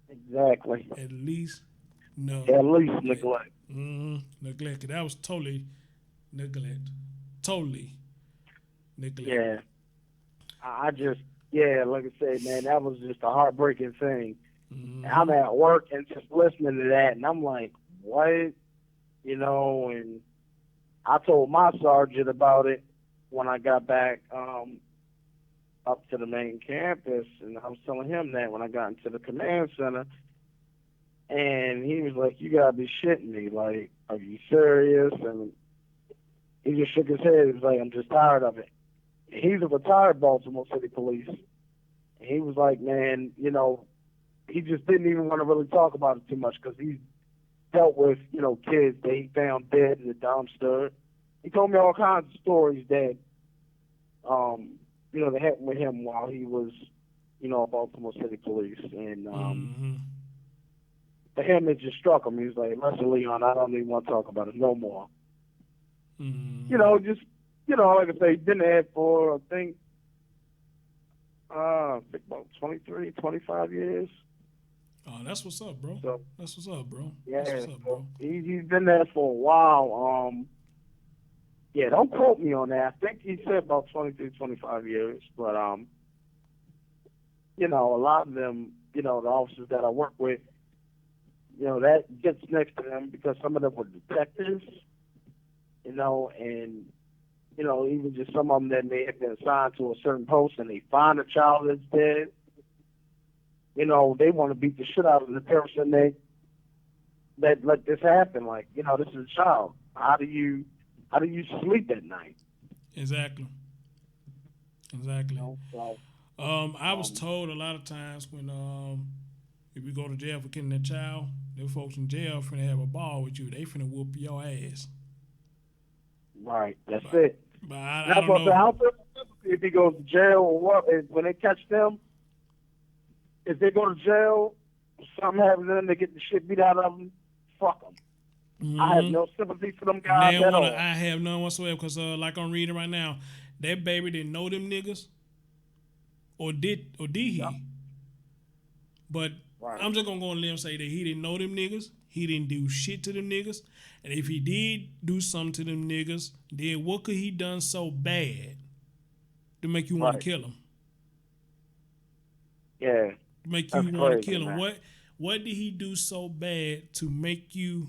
Exactly. At least neglect. Neglect. That was totally neglect. Totally neglect. Yeah. Like I said, man, that was just a heartbreaking thing. Mm-hmm. I'm at work and just listening to that, and I'm like, what? And I told my sergeant about it when I got back up to the main campus, and I was telling him that when I got into the command center, and he was like, you gotta be shitting me. Like, are you serious? And he just shook his head. He was like, I'm just tired of it. And he's a retired Baltimore City Police. And he was like, man, he just didn't even want to really talk about it too much, because he's dealt with, kids that he found dead in the dumpster. He told me all kinds of stories that, that happened with him while he was, Baltimore City Police. And for him, it just struck him. He was like, listen, Leon, I don't even want to talk about it no more. Mm-hmm. Like I say, didn't have for, I think, I think about 23, 25 years. Oh, that's what's up, bro. So That's what's up, bro. yeah, That's what's up, bro. he's been there for a while. Yeah, don't quote me on that. I think he said about 23, 25 years. But you know, a lot of them, you know, the officers that I work with, you know, that gets next to them because some of them were detectives, you know, and you know, even just some of them that may have been assigned to a certain post and they find a child that's dead, you know, they want to beat the shit out of the person that let this happen. Like, you know, this is a child. How do you sleep at night? Exactly. Exactly. You know, so, I was told a lot of times when if you go to jail for killing that child, them folks in jail finna have a ball with you. They finna whoop your ass. right, that's it. But I That's don't what the know. house if he goes to jail or what. When they catch them, if they go to jail, something happens to them, they get the shit beat out of them. Fuck them. I have no sympathy for them guys at all. I have none whatsoever because like I'm reading right now, that baby didn't know them niggas, or did he? Yeah. But Right. I'm just gonna go on and say that he didn't know them niggas. He didn't do shit to them niggas. And if he did do something to them niggas, then what could he done so bad to make you want to kill him? Yeah. To make you That's want to crazy, kill him? man. What did he do so bad to make you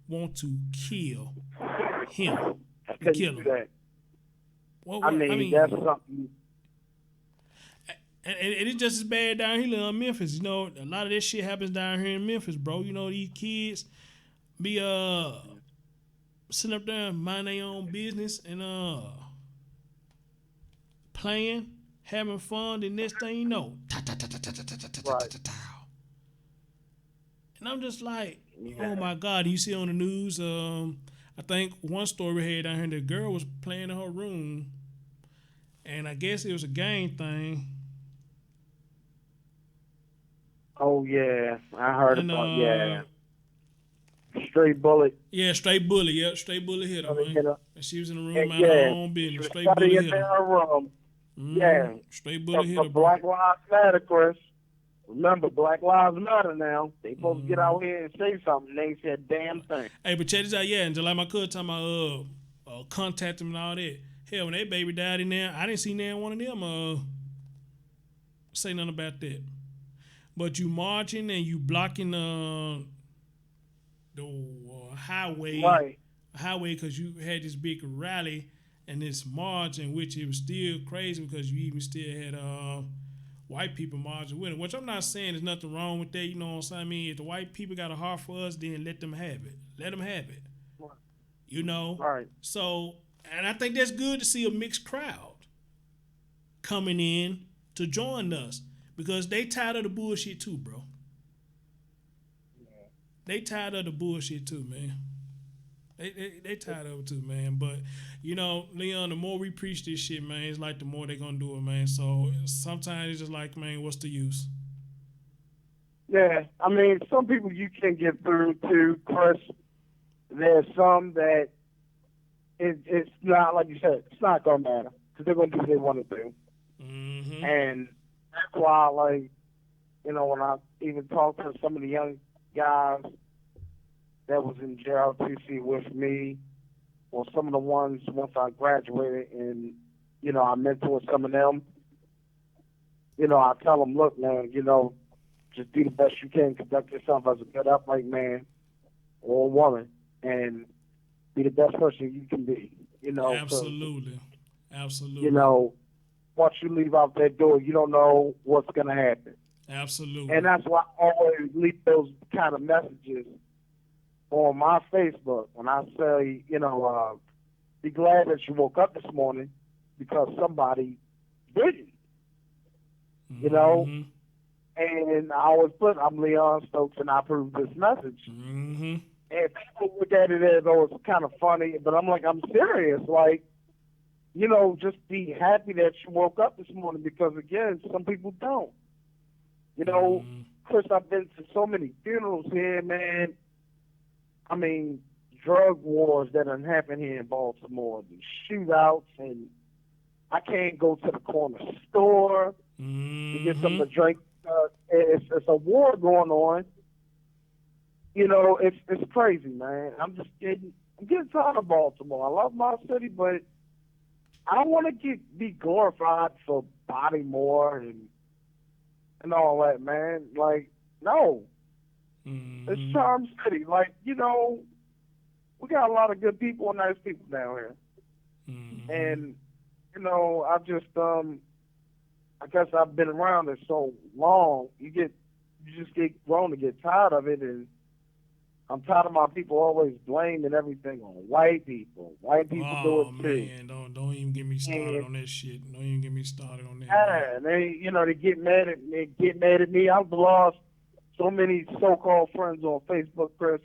want to kill him? I To couldn't kill do him? that. What, I mean, that's something. And it's just as bad down here in Memphis. You know, a lot of this shit happens down here in Memphis, bro. You know, these kids be sitting up there minding their own business and playing, having fun. The next thing you know, Right. and I'm just like, Yeah. oh my God. You see on the news, I think one story we had down here, the girl was playing in her room, and I guess it was a gang thing. Oh yeah, I heard And about straight bullet. yeah, straight bullet. Yeah, straight bullet hit her, man. Hit her. And she was in the room And, minding her own she business. was Straight bullet studying hit in her. her room. Yeah. Straight bullet hit her, But bro. Black Lives Matter, Chris. Remember, Black Lives Matter now. They supposed to get out here and say something. They ain't said damn thing. Hey, but check this out, yeah. And just like my cousin talking about contact them and all that. Hell, when that baby died in there, I didn't see none one of them say nothing about that. But you marching and you blocking the highway, Right. because you had this big rally and this march in which it was still crazy because you even still had white people marching with it. Which I'm not saying there's nothing wrong with that. You know what I'm saying? I mean, if the white people got a heart for us, then let them have it. Let them have it. Right. You know? Right. So, and I think that's good to see a mixed crowd coming in to join us because they tired of the bullshit too, bro. They tired of the bullshit too, man. They tired of it too, man. But, you know, Leon, the more we preach this shit, man, it's like the more they gonna do it, man. So sometimes it's just like, man, what's the use? Yeah. I mean, some people you can get through to, Chris. There's some that it's not, like you said, it's not going to matter because they're going to do what they want to do. Mm-hmm. And that's why, like, you know, when I even talk to some of the young guys that was in JRTC with me, or some of the ones once I graduated and, you know, I mentored some of them, you know, I tell them, look, man, you know, just do the best you can, conduct yourself as a good, upright man or woman, and be the best person you can be, you know. Absolutely. Absolutely. You know, once you leave out that door, you don't know what's going to happen. Absolutely. And that's why I always leave those kind of messages on my Facebook when I say, you know, be glad that you woke up this morning because somebody didn't, you know. And I always put, I'm Leon Stokes and I approve this message. Mm-hmm. And people look at it as though it's kind of funny, but I'm like, I'm serious. Like, you know, just be happy that you woke up this morning because, again, some people don't. You know, Chris, I've been to so many funerals here, man. I mean, drug wars that done happen here in Baltimore, the shootouts, and I can't go to the corner store. to get something to drink. It's a war going on. It's crazy, man. I'm getting tired of Baltimore. I love my city, but I don't want to be glorified for Baltimore and all that, man. Like, no. It's Charm City. Like, we got a lot of good people and nice people down here. And, I just, I guess I've been around it so long, you just get grown to get tired of it, and I'm tired of my people always blaming everything on white people. White people do it too. Man, don't even get me started on that shit. Don't even get me started on that. Yeah, they get mad at me. I've lost so many so-called friends on Facebook, Chris.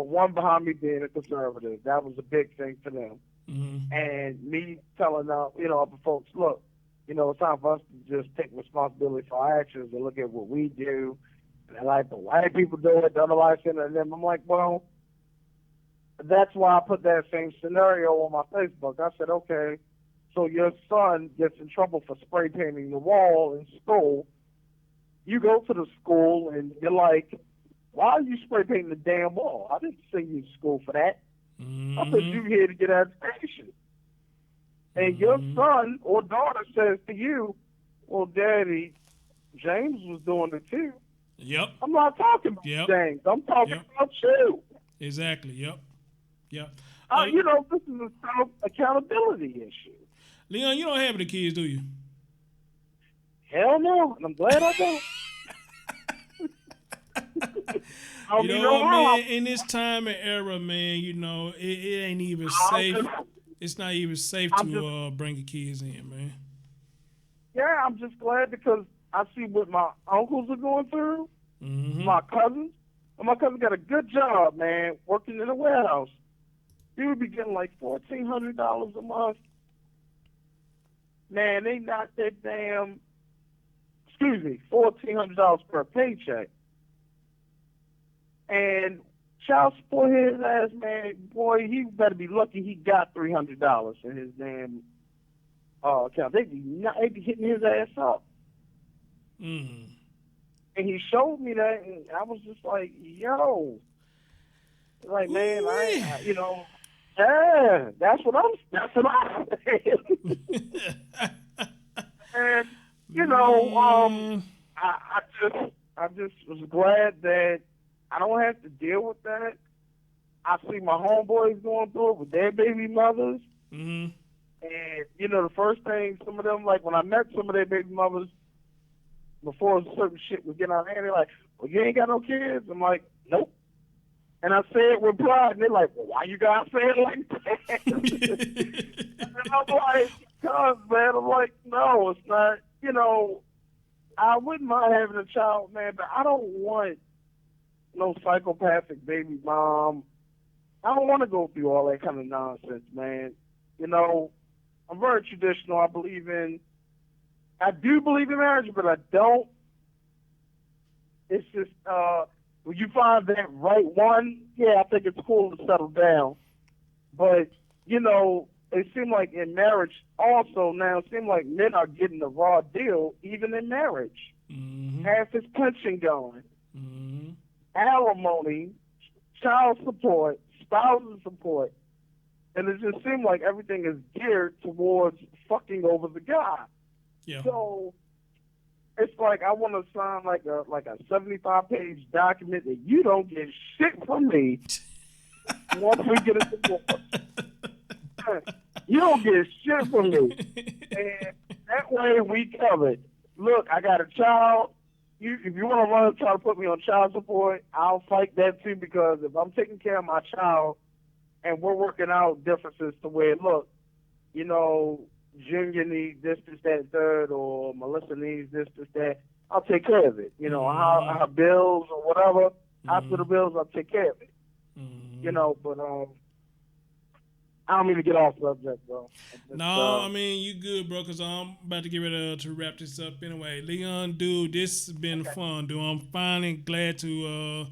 One behind me being a conservative. That was a big thing for them. And me telling other folks, look, it's time for us to just take responsibility for our actions and look at what we do. And like the white people do it, the other white and them. I'm like, well, that's why I put that same scenario on my Facebook. I said, okay, so your son gets in trouble for spray painting the wall in school. You go to the school and you're like, why are you spray painting the damn wall? I didn't send you to school for that. I said, you're here to get education. And your son or daughter says to you, well, Daddy, James was doing it too. Yep. I'm not talking about James. I'm talking about you. Exactly. Yep. This is a self-accountability issue. Leon, you don't have any kids, do you? Hell no. And I'm glad I don't. Man, in this time and era, man, it ain't even safe. It's not even safe to bring your kids in, man. Yeah, I'm just glad because I see what my uncles are going through, my cousins. And my cousin got a good job, man, working in a warehouse. He would be getting like $1,400 a month. Man, they knocked that damn, $1,400 per paycheck. And child support his ass, man, boy, he better be lucky he got $300 in his damn account. They be hitting his ass up. And he showed me that, and I was just like, yo. Like, man, yeah, that's what I'm saying. And, I just was glad that I don't have to deal with that. I see my homeboys going through it with their baby mothers. And, the first thing, some of them, like when I met some of their baby mothers, before certain shit was getting out of hand, they're like, well, you ain't got no kids? I'm like, nope. And I say it with pride, and they're like, well, why you gotta say it like that? And I'm like, because, man, I'm like, no, it's not, I wouldn't mind having a child, man, but I don't want no psychopathic baby mom. I don't want to go through all that kind of nonsense, man. I'm very traditional. I do believe in marriage, but I don't. It's just, when you find that right one, yeah, I think it's cool to settle down. But, it seems like in marriage also now, it seems like men are getting the raw deal even in marriage. Half his pension going. Alimony, child support, spousal support. And it just seems like everything is geared towards fucking over the guy. Yeah. So it's like I want to sign like a 75-page document that you don't get shit from me once we get a divorce. You don't get shit from me. And that way we covered. Look, I got a child. If you want to run and try to put me on child support, I'll fight that too, because if I'm taking care of my child and we're working out differences to where, look, Junior needs this, that, and third, or Melissa needs this, that, I'll take care of it. Our bills or whatever, hospital bills, I'll take care of it. But I don't mean to get off subject, bro. I mean, you good, bro, because I'm about to get ready to wrap this up anyway. Leon, dude, this has been fun, dude. I'm finally glad to,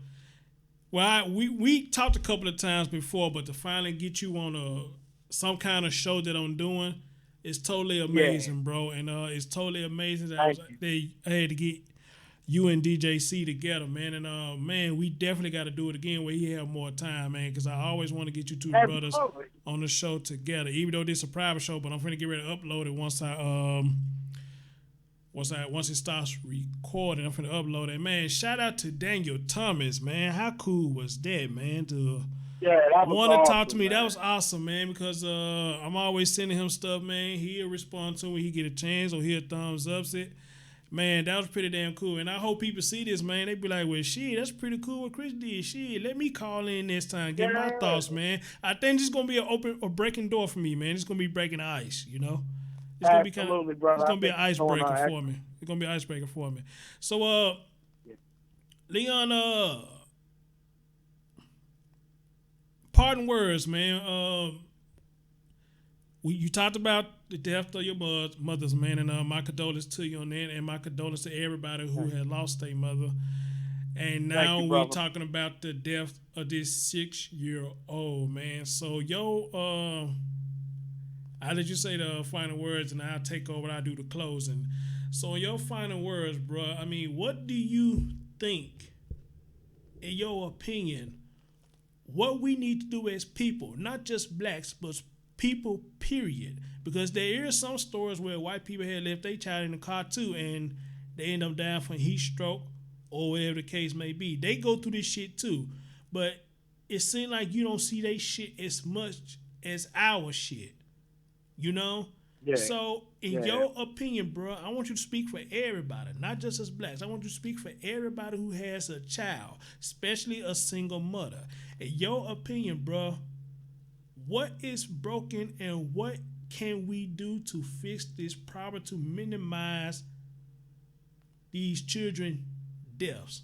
we talked a couple of times before, but to finally get you on some kind of show that I'm doing, It's totally amazing, bro, and it's totally amazing that I had to get you and DJC together, man. And man, we definitely got to do it again where he have more time, man, because I always want to get you two brothers on the show together. Even though this is a private show, but I'm finna get ready to upload it once it starts recording. I'm finna upload it, man. Shout out to Daniel Thomas, man. How cool was that, man? That was want to awesome, talk to me. man. That was awesome, man, because I'm always sending him stuff, man. He'll respond to it when he get a chance or he'll thumbs up it. Man, that was pretty damn cool. And I hope people see this, man. They be like, well, shit, that's pretty cool what Chris did. Shit, let me call in next time. Get my thoughts, man. I think this is going to be a breaking door for me, man. It's going to be breaking the ice, you know? It's going to be kind of, it's going to be an icebreaker for me. It's going to be an icebreaker for me. So, Leon, parting words, man. You talked about the death of your mothers, man, and my condolences to you on that, and my condolences to everybody who had lost their mother. And now we're talking about the death of this 6-year-old, man. So, I'll let you say the final words, and I'll take over and I'll do the closing. So, in your final words, bro, I mean, what do you think, in your opinion, what we need to do as people, not just blacks, but people, period? Because there is some stories where white people had left their child in the car too, and they end up dying from heat stroke or whatever the case may be. They go through this shit too, but it seems like you don't see they shit as much as our shit, you know? Yeah. So, in your opinion, bro, I want you to speak for everybody, not just as blacks. I want you to speak for everybody who has a child, especially a single mother. In your opinion, bro, what is broken and what can we do to fix this problem to minimize these children deaths?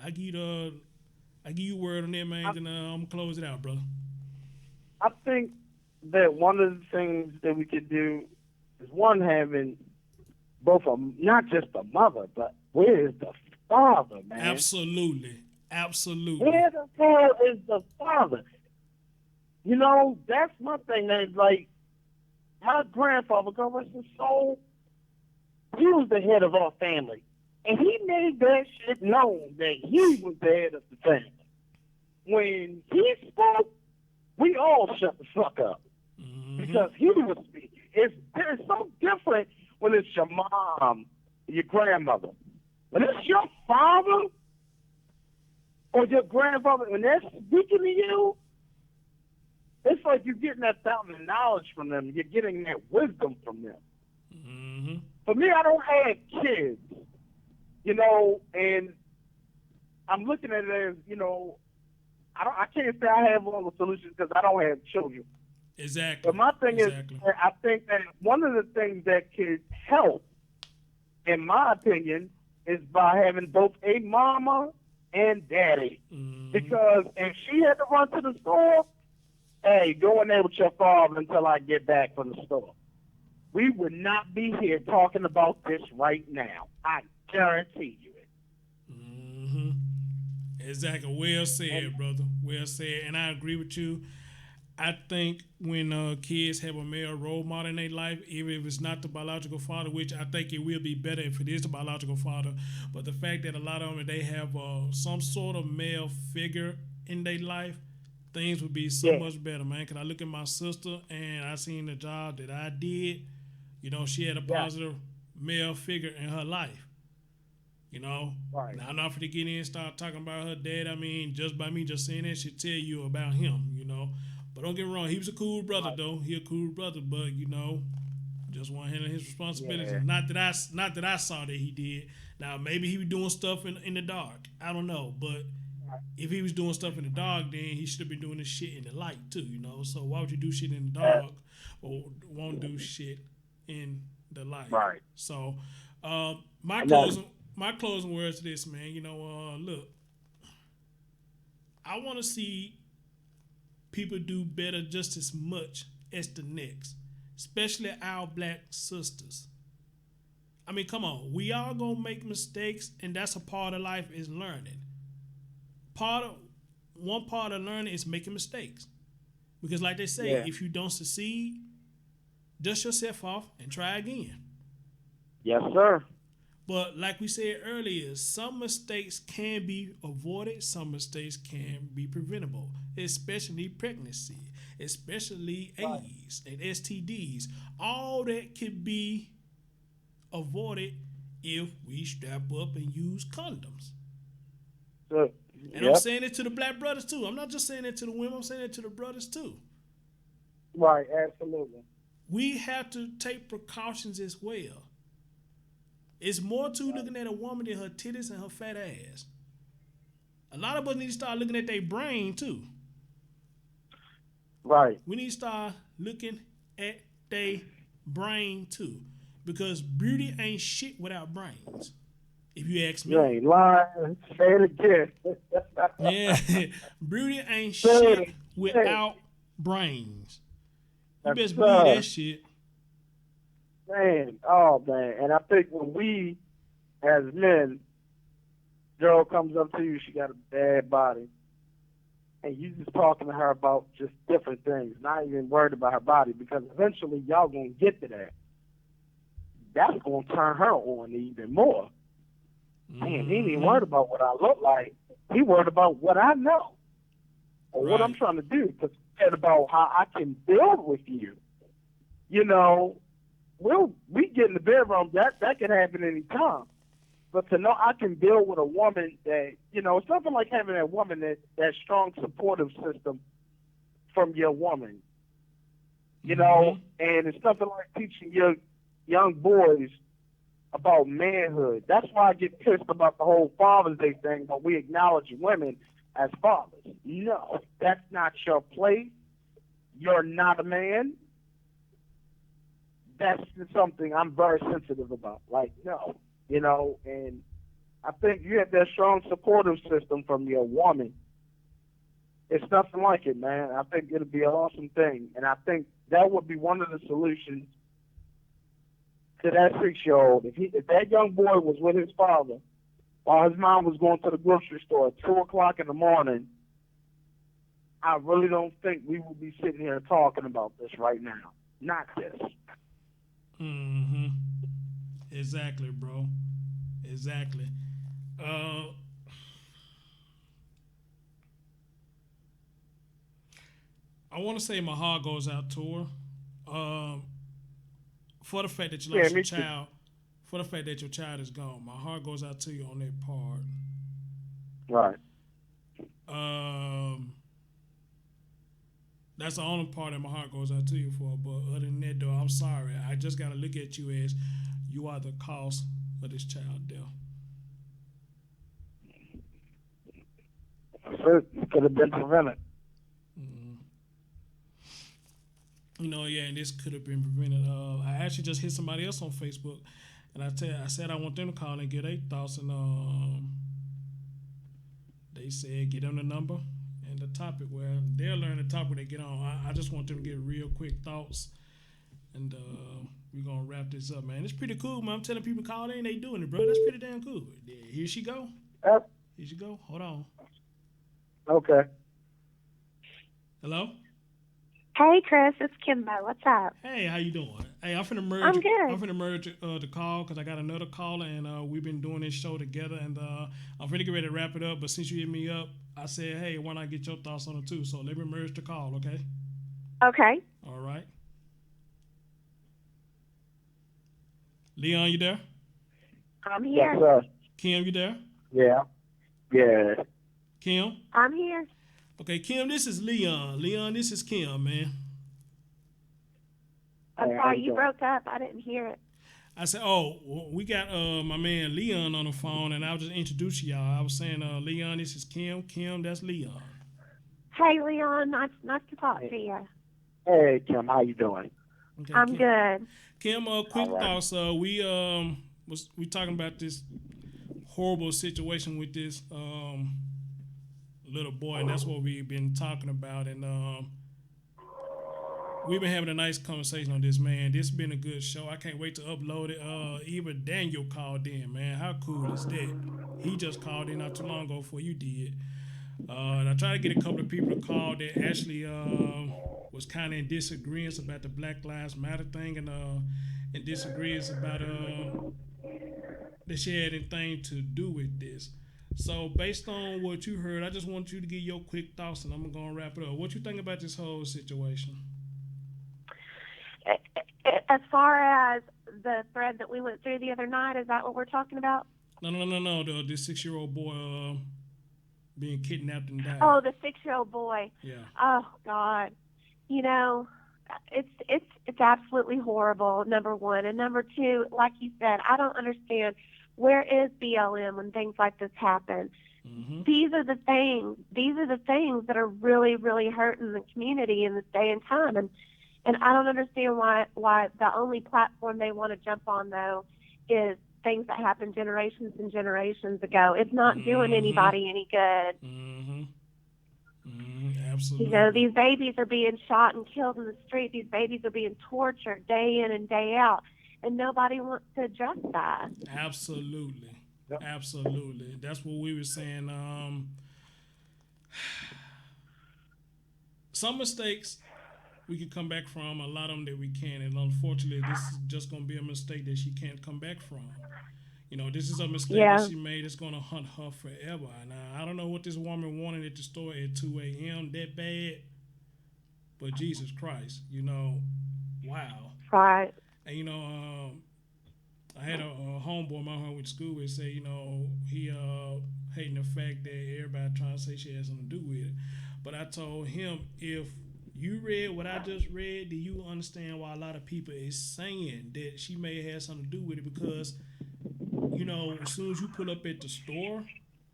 I give you a word on that, man, and I'm gonna close it out, brother. I think that one of the things that we could do is having both not just the mother, but where is the father, man? Absolutely. Where the hell is the father? You know, that's one thing that, like, my grandfather, God rest his soul, he was the head of our family. And he made that shit known that he was the head of the family. When he spoke, we all shut the fuck up. Mm-hmm. Because he was speaking. It's so different when it's your mom, your grandmother. When it's your father or your grandfather, when they're speaking to you, it's like you're getting that fountain of knowledge from them. You're getting that wisdom from them. Mm-hmm. For me, I don't have kids, you know, and I'm looking at it as, you know, I can't say I have all the solutions because I don't have children. Exactly. But my thing is, I think that one of the things that could help, in my opinion, is by having both a mama and daddy. Mm-hmm. Because if she had to run to the store, hey, go in there with your father until I get back from the store. We would not be here talking about this right now. I guarantee you it. Mm-hmm. Exactly. Well said, brother. Well said. And I agree with you. I think when kids have a male role model in their life, even if it's not the biological father, which I think it will be better if it is the biological father, but the fact that a lot of them, they have some sort of male figure in their life, things would be so much better, man. Because I look at my sister and I seen the job that I did. You know, she had a positive male figure in her life. You know, now I'm not for to get in and start talking about her dad. I mean, just by me just saying that should tell you about him, you know. But don't get me wrong, he was a cool brother though. He a cool brother, but you know, just want to handle his responsibilities. Yeah. Not that I saw that he did. Now maybe he was doing stuff in the dark. I don't know, but if he was doing stuff in the dark, then he should have been doing this shit in the light too, you know. So why would you do shit in the dark or won't do shit in the light? Right. So my closing words to this, man. You know, look, I want to see people do better just as much as the next, especially our black sisters. I mean, come on, we all gonna make mistakes, and that's a part of life is learning. One part of learning is making mistakes, because like they say, if you don't succeed, dust yourself off and try again. Yes, sir. But like we said earlier, some mistakes can be avoided, some mistakes can be preventable, especially pregnancy, especially AIDS and STDs. All that can be avoided if we strap up and use condoms. Good. And I'm saying it to the black brothers too. I'm not just saying it to the women, I'm saying it to the brothers too. Right, absolutely. We have to take precautions as well. It's more to looking at a woman than her titties and her fat ass. A lot of us need to start looking at their brain too. Right. We need to start looking at their brain too. Because beauty ain't shit without brains. If you ask me. You ain't lying. Say it again. Yeah. Beauty ain't shit without brains. You best believe that shit. Man, oh man. And I think when we, as men, girl comes up to you, she got a bad body, and you just talking to her about just different things, not even worried about her body, because eventually y'all gonna get to that. That's gonna turn her on even more. Man, he ain't even worried about what I look like. He worried about what I know or what I'm trying to do. Because about how I can build with you. You know, we get in the bedroom, that can happen any time. But to know I can build with a woman that, you know, it's nothing like having a woman that strong supportive system from your woman. You know, and it's nothing like teaching your young boys about manhood. That's why I get pissed about the whole Father's Day thing, but we acknowledge women as fathers. No, that's not your place. You're not a man. That's something I'm very sensitive about. Like, no, you know, and I think you have that strong supportive system from your woman. It's nothing like it, man. I think it'll be an awesome thing. And I think that would be one of the solutions to that 6-year-old. If that young boy was with his father while his mom was going to the grocery store at 2 o'clock in the morning, I really don't think we would be sitting here talking about this right now. Not this. Exactly, bro. Exactly. I want to say my heart goes out to her. For the fact that you lost your child, for the fact that your child is gone, my heart goes out to you on that part. Right. That's the only part that my heart goes out to you for. But other than that, though, I'm sorry. I just got to look at you as you are the cause of this child death. It could have been prevented. You know, yeah, and this could have been prevented. I actually just hit somebody else on Facebook, and I said I want them to call and get their thoughts, and they said get them the number and the topic where they'll learn the topic they get on. I just want them to get real quick thoughts, and we're gonna wrap this up, man. It's pretty cool, man. I'm telling people call in, they doing it, bro. That's pretty damn cool. Here she go. Yep. Here she go. Hold on. Okay. Hello. Hey, Chris, it's Kimbo. What's up? Hey, how you doing? Hey, I'm finna merge. I'm good. I'm finna merge the call because I got another caller, and we've been doing this show together, and I'm finna get ready to wrap it up. But since you hit me up, I said, hey, why not get your thoughts on it too? So let me merge the call, okay? Okay. All right. Leon, you there? I'm here. Yes, sir. Kim, you there? Yeah. Yeah. Kim? I'm here. Okay, Kim, this is Leon. Leon, this is Kim, man. I'm sorry, you broke up. I didn't hear it. I said, oh, we got my man Leon on the phone, and I'll just introduce y'all. I was saying, Leon, this is Kim. Kim, that's Leon. Hey, Leon, nice to talk to you. Hey, Kim, how you doing? Okay, I'm Kim. good. Kim, quick thoughts. We talking about this horrible situation with this little boy, and that's what we've been talking about, and we've been having a nice conversation on this, man. This has been a good show. I can't wait to upload it. Even Daniel called in, man. How cool is that? He just called in not too long ago before you did. And I tried to get a couple of people to call that actually was kind of in disagreement about the Black Lives Matter thing, and in disagreement about that she had anything to do with this. So based on what you heard, I just want you to give your quick thoughts, and I'm gonna wrap it up. What you think about this whole situation? As far as the thread that we went through the other night, is that what we're talking about? No. The 6-year-old boy being kidnapped and died. Oh, the 6-year-old boy. Yeah. Oh God. You know, it's absolutely horrible. Number one, and number two, like you said, I don't understand. Where is BLM when things like this happen? Mm-hmm. These are the things. These are the things that are really, really hurting the community in this day and time. And I don't understand why the only platform they want to jump on, though, is things that happened generations and generations ago. It's not doing anybody any good. Absolutely. You know, these babies are being shot and killed in the street. These babies are being tortured day in and day out. And nobody wants to address that. Absolutely. Absolutely. That's what we were saying. Some mistakes we can come back from, a lot of them that we can't. And unfortunately, this is just going to be a mistake that she can't come back from. You know, this is a mistake that she made. It's going to haunt her forever. And I don't know what this woman wanted at the store at 2 a.m. that bad. But Jesus Christ, you know, wow. Right. And, you know, I had a homeboy my home with school and say, you know, he hating the fact that everybody trying to say she has something to do with it. But I told him, if you read what I just read, do you understand why a lot of people is saying that she may have had something to do with it? Because, you know, as soon as you pull up at the store,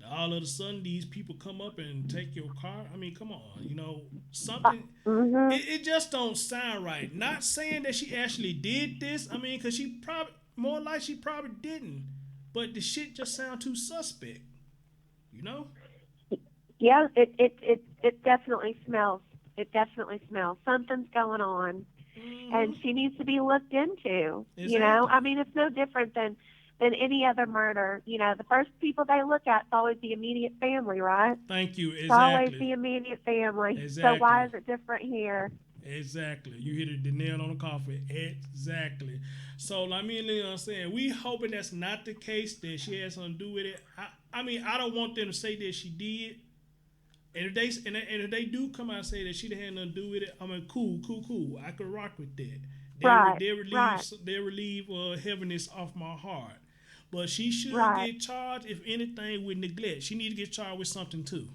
all of a sudden these people come up and take your car. I mean, come on, you know, something. It just don't sound right. Not saying that she actually did this. I mean, because she probably, more like she probably didn't. But the shit just sound too suspect, you know? Yeah, it definitely smells. It definitely smells. Something's going on, and she needs to be looked into. Exactly. You know, I mean, it's no different than any other murder. You know, the first people they look at is always the immediate family, right? Thank you. Exactly. It's always the immediate family. Exactly. So why is it different here? Exactly. You hit the nail on the coffin. Exactly. So, like me and Leon saying, we hoping that's not the case, that she has something to do with it. I mean, I don't want them to say that she did. And if they do come out and say that she didn't have nothing to do with it, I mean, cool. I could rock with that. They relieve heaviness off my heart. But she should get charged, if anything, with neglect. She need to get charged with something too.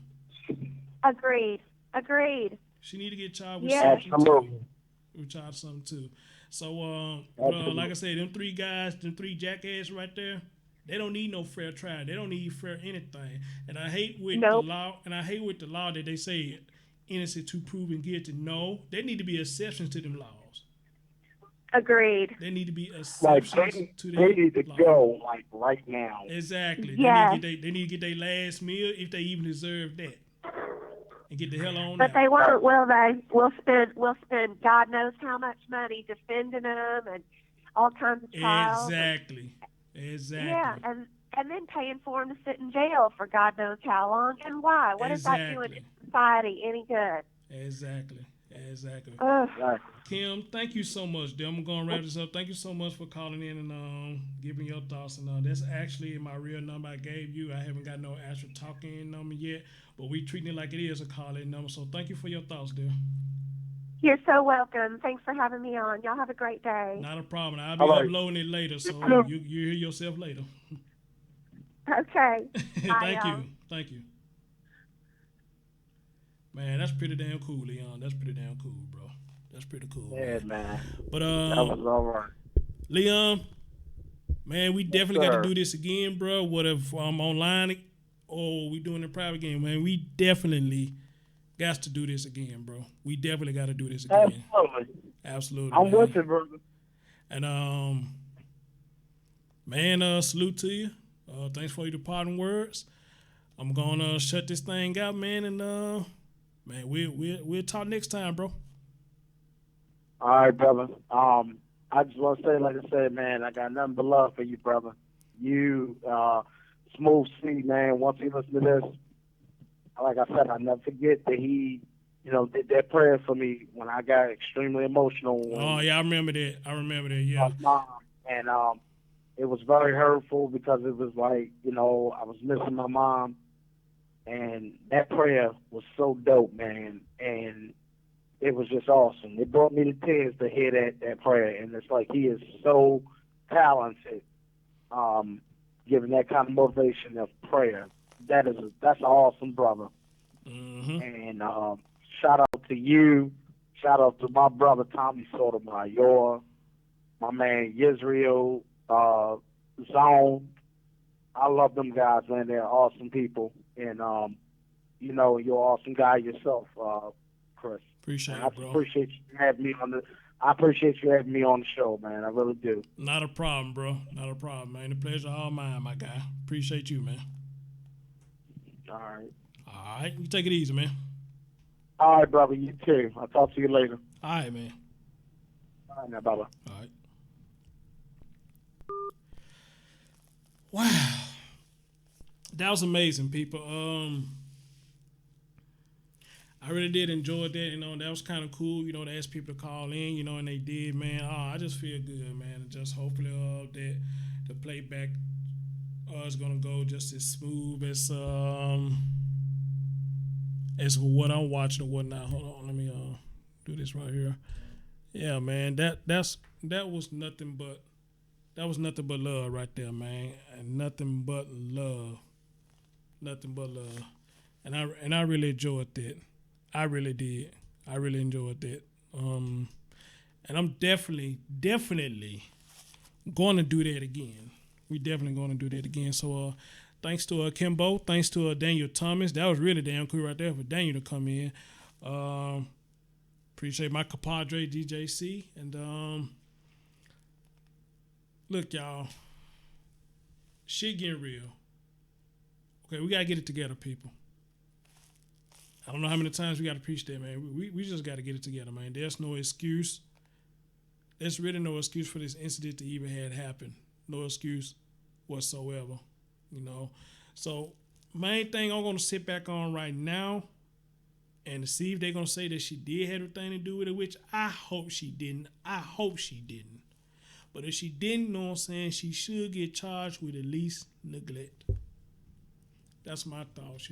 Agreed. She need to get charged with something too. We're charged something too. So, like I said, them three guys, them three jackasses right there, they don't need no fair trial. They don't need fair anything. And I hate with the law. And I hate with the law that they say innocent to proven guilty. No, there need to be exceptions to them laws. Agreed. There need to be exceptions to them. They need to go like right now. Exactly. Yes. They need to get their last meal if they even deserve that. And get the hell on But they won't, will they? We'll spend God knows how much money defending them and all kinds of trials. Exactly. Yeah, and then paying for them to sit in jail for God knows how long. And why? What is that doing to society any good? Exactly. Ugh. Kim, thank you so much, dear. I'm going to wrap this up. Thank you so much for calling in and giving your thoughts. And that's actually my real number I gave you. I haven't got no actual talking number yet, but we treating it like it is a call-in number. So thank you for your thoughts, dear. You're so welcome. Thanks for having me on. Y'all have a great day. Not a problem. I'll be uploading it later, so you hear yourself later. Okay. Thank you. Man, that's pretty damn cool, Leon. That's pretty damn cool, bro. That's pretty cool. Yeah, man. But that was all right. Leon, man, we definitely got to do this again, bro. What if I'm online or we doing a private game, man? We definitely got to do this again, bro. We definitely got to do this again. Absolutely. I'm with you, brother. And man, salute to you. Thanks for your departing words. I'm gonna shut this thing out, man, and man, we'll talk next time, bro. All right, brother. I just want to say, like I said, man, I got nothing but love for you, brother. You, Smooth C, man. Once he listens to this, like I said, I never forget that he did that prayer for me when I got extremely emotional. Oh yeah, I remember that. Yeah. Mom, and it was very hurtful because it was like, I was missing my mom, and that prayer was so dope, man, and it was just awesome. It brought me to tears to hear that prayer, and it's like he is so talented, giving that kind of motivation of prayer. That's an awesome brother. Mm-hmm. And shout out to you. Shout out to my brother Tommy Sotomayor, my man Yisrael, Zone. I love them guys, man. They're awesome people. And, you're an awesome guy yourself, Chris. Appreciate it, bro. I appreciate you having me on the show, man. I really do. Not a problem, bro. Not a problem, man. The pleasure all mine, my guy. Appreciate you, man. All right. All right. You take it easy, man. All right, brother. You too. I'll talk to you later. All right, man. All right, now, bye-bye. All right. Wow. That was amazing, people. I really did enjoy that. That was kind of cool, to ask people to call in, and they did, man. I just feel good, man. And just hopefully that the playback is going to go just as smooth as what I'm watching or whatnot. Hold on, let me do this right here. Yeah, man, that was nothing but love right there, man, and nothing but love, and I really enjoyed that. I really did. I really enjoyed that. And I'm definitely going to do that again. We definitely going to do that again. So thanks to Kimbo, thanks to Daniel Thomas. That was really damn cool right there for Daniel to come in. Appreciate my compadre DJC. And look, y'all, shit getting real. Okay, we got to get it together, people. I don't know how many times we got to preach that, man. We just got to get it together, man. There's no excuse. There's really no excuse for this incident to even had happened. No excuse whatsoever, So main thing I'm going to sit back on right now and to see if they're going to say that she did have everything to do with it, which I hope she didn't. But if she didn't, know what I'm saying, she should get charged with at least neglect. That's my thoughts,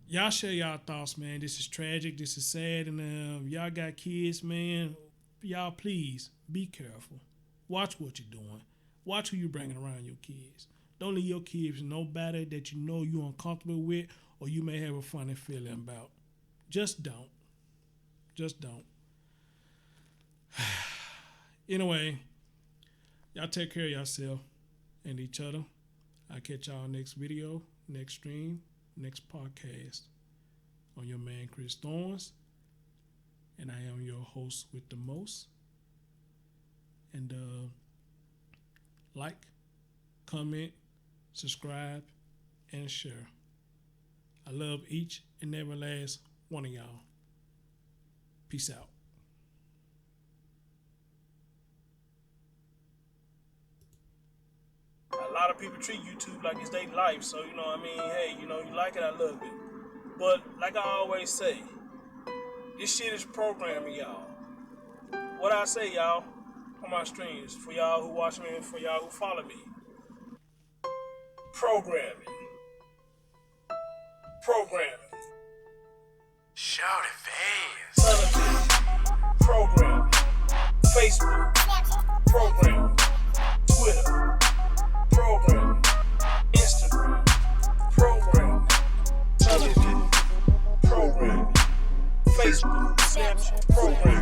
Y'all share y'all thoughts, man. This is tragic. This is sad. And y'all got kids, man. Y'all, please be careful. Watch what you're doing. Watch who you're bringing around your kids. Don't leave your kids with nobody that you're uncomfortable with or you may have a funny feeling about. Just don't. Anyway, y'all take care of yourself and each other. I'll catch y'all next video, next stream, next podcast on your man Chris Thorns, and I am your host with the most. And like, comment, subscribe, and share. I love each and every last one of y'all. Peace out. A lot of people treat YouTube like it's their life, so hey, you like it, I love it. But like I always say, this shit is programming, y'all. What I say, y'all, on my streams, for y'all who watch me and for y'all who follow me. Programming. Shout it fast. Programming. Facebook. Programming. Twitter. Programming. Instagram. Programming. Television. Programming. Facebook. Snapchat. Programming.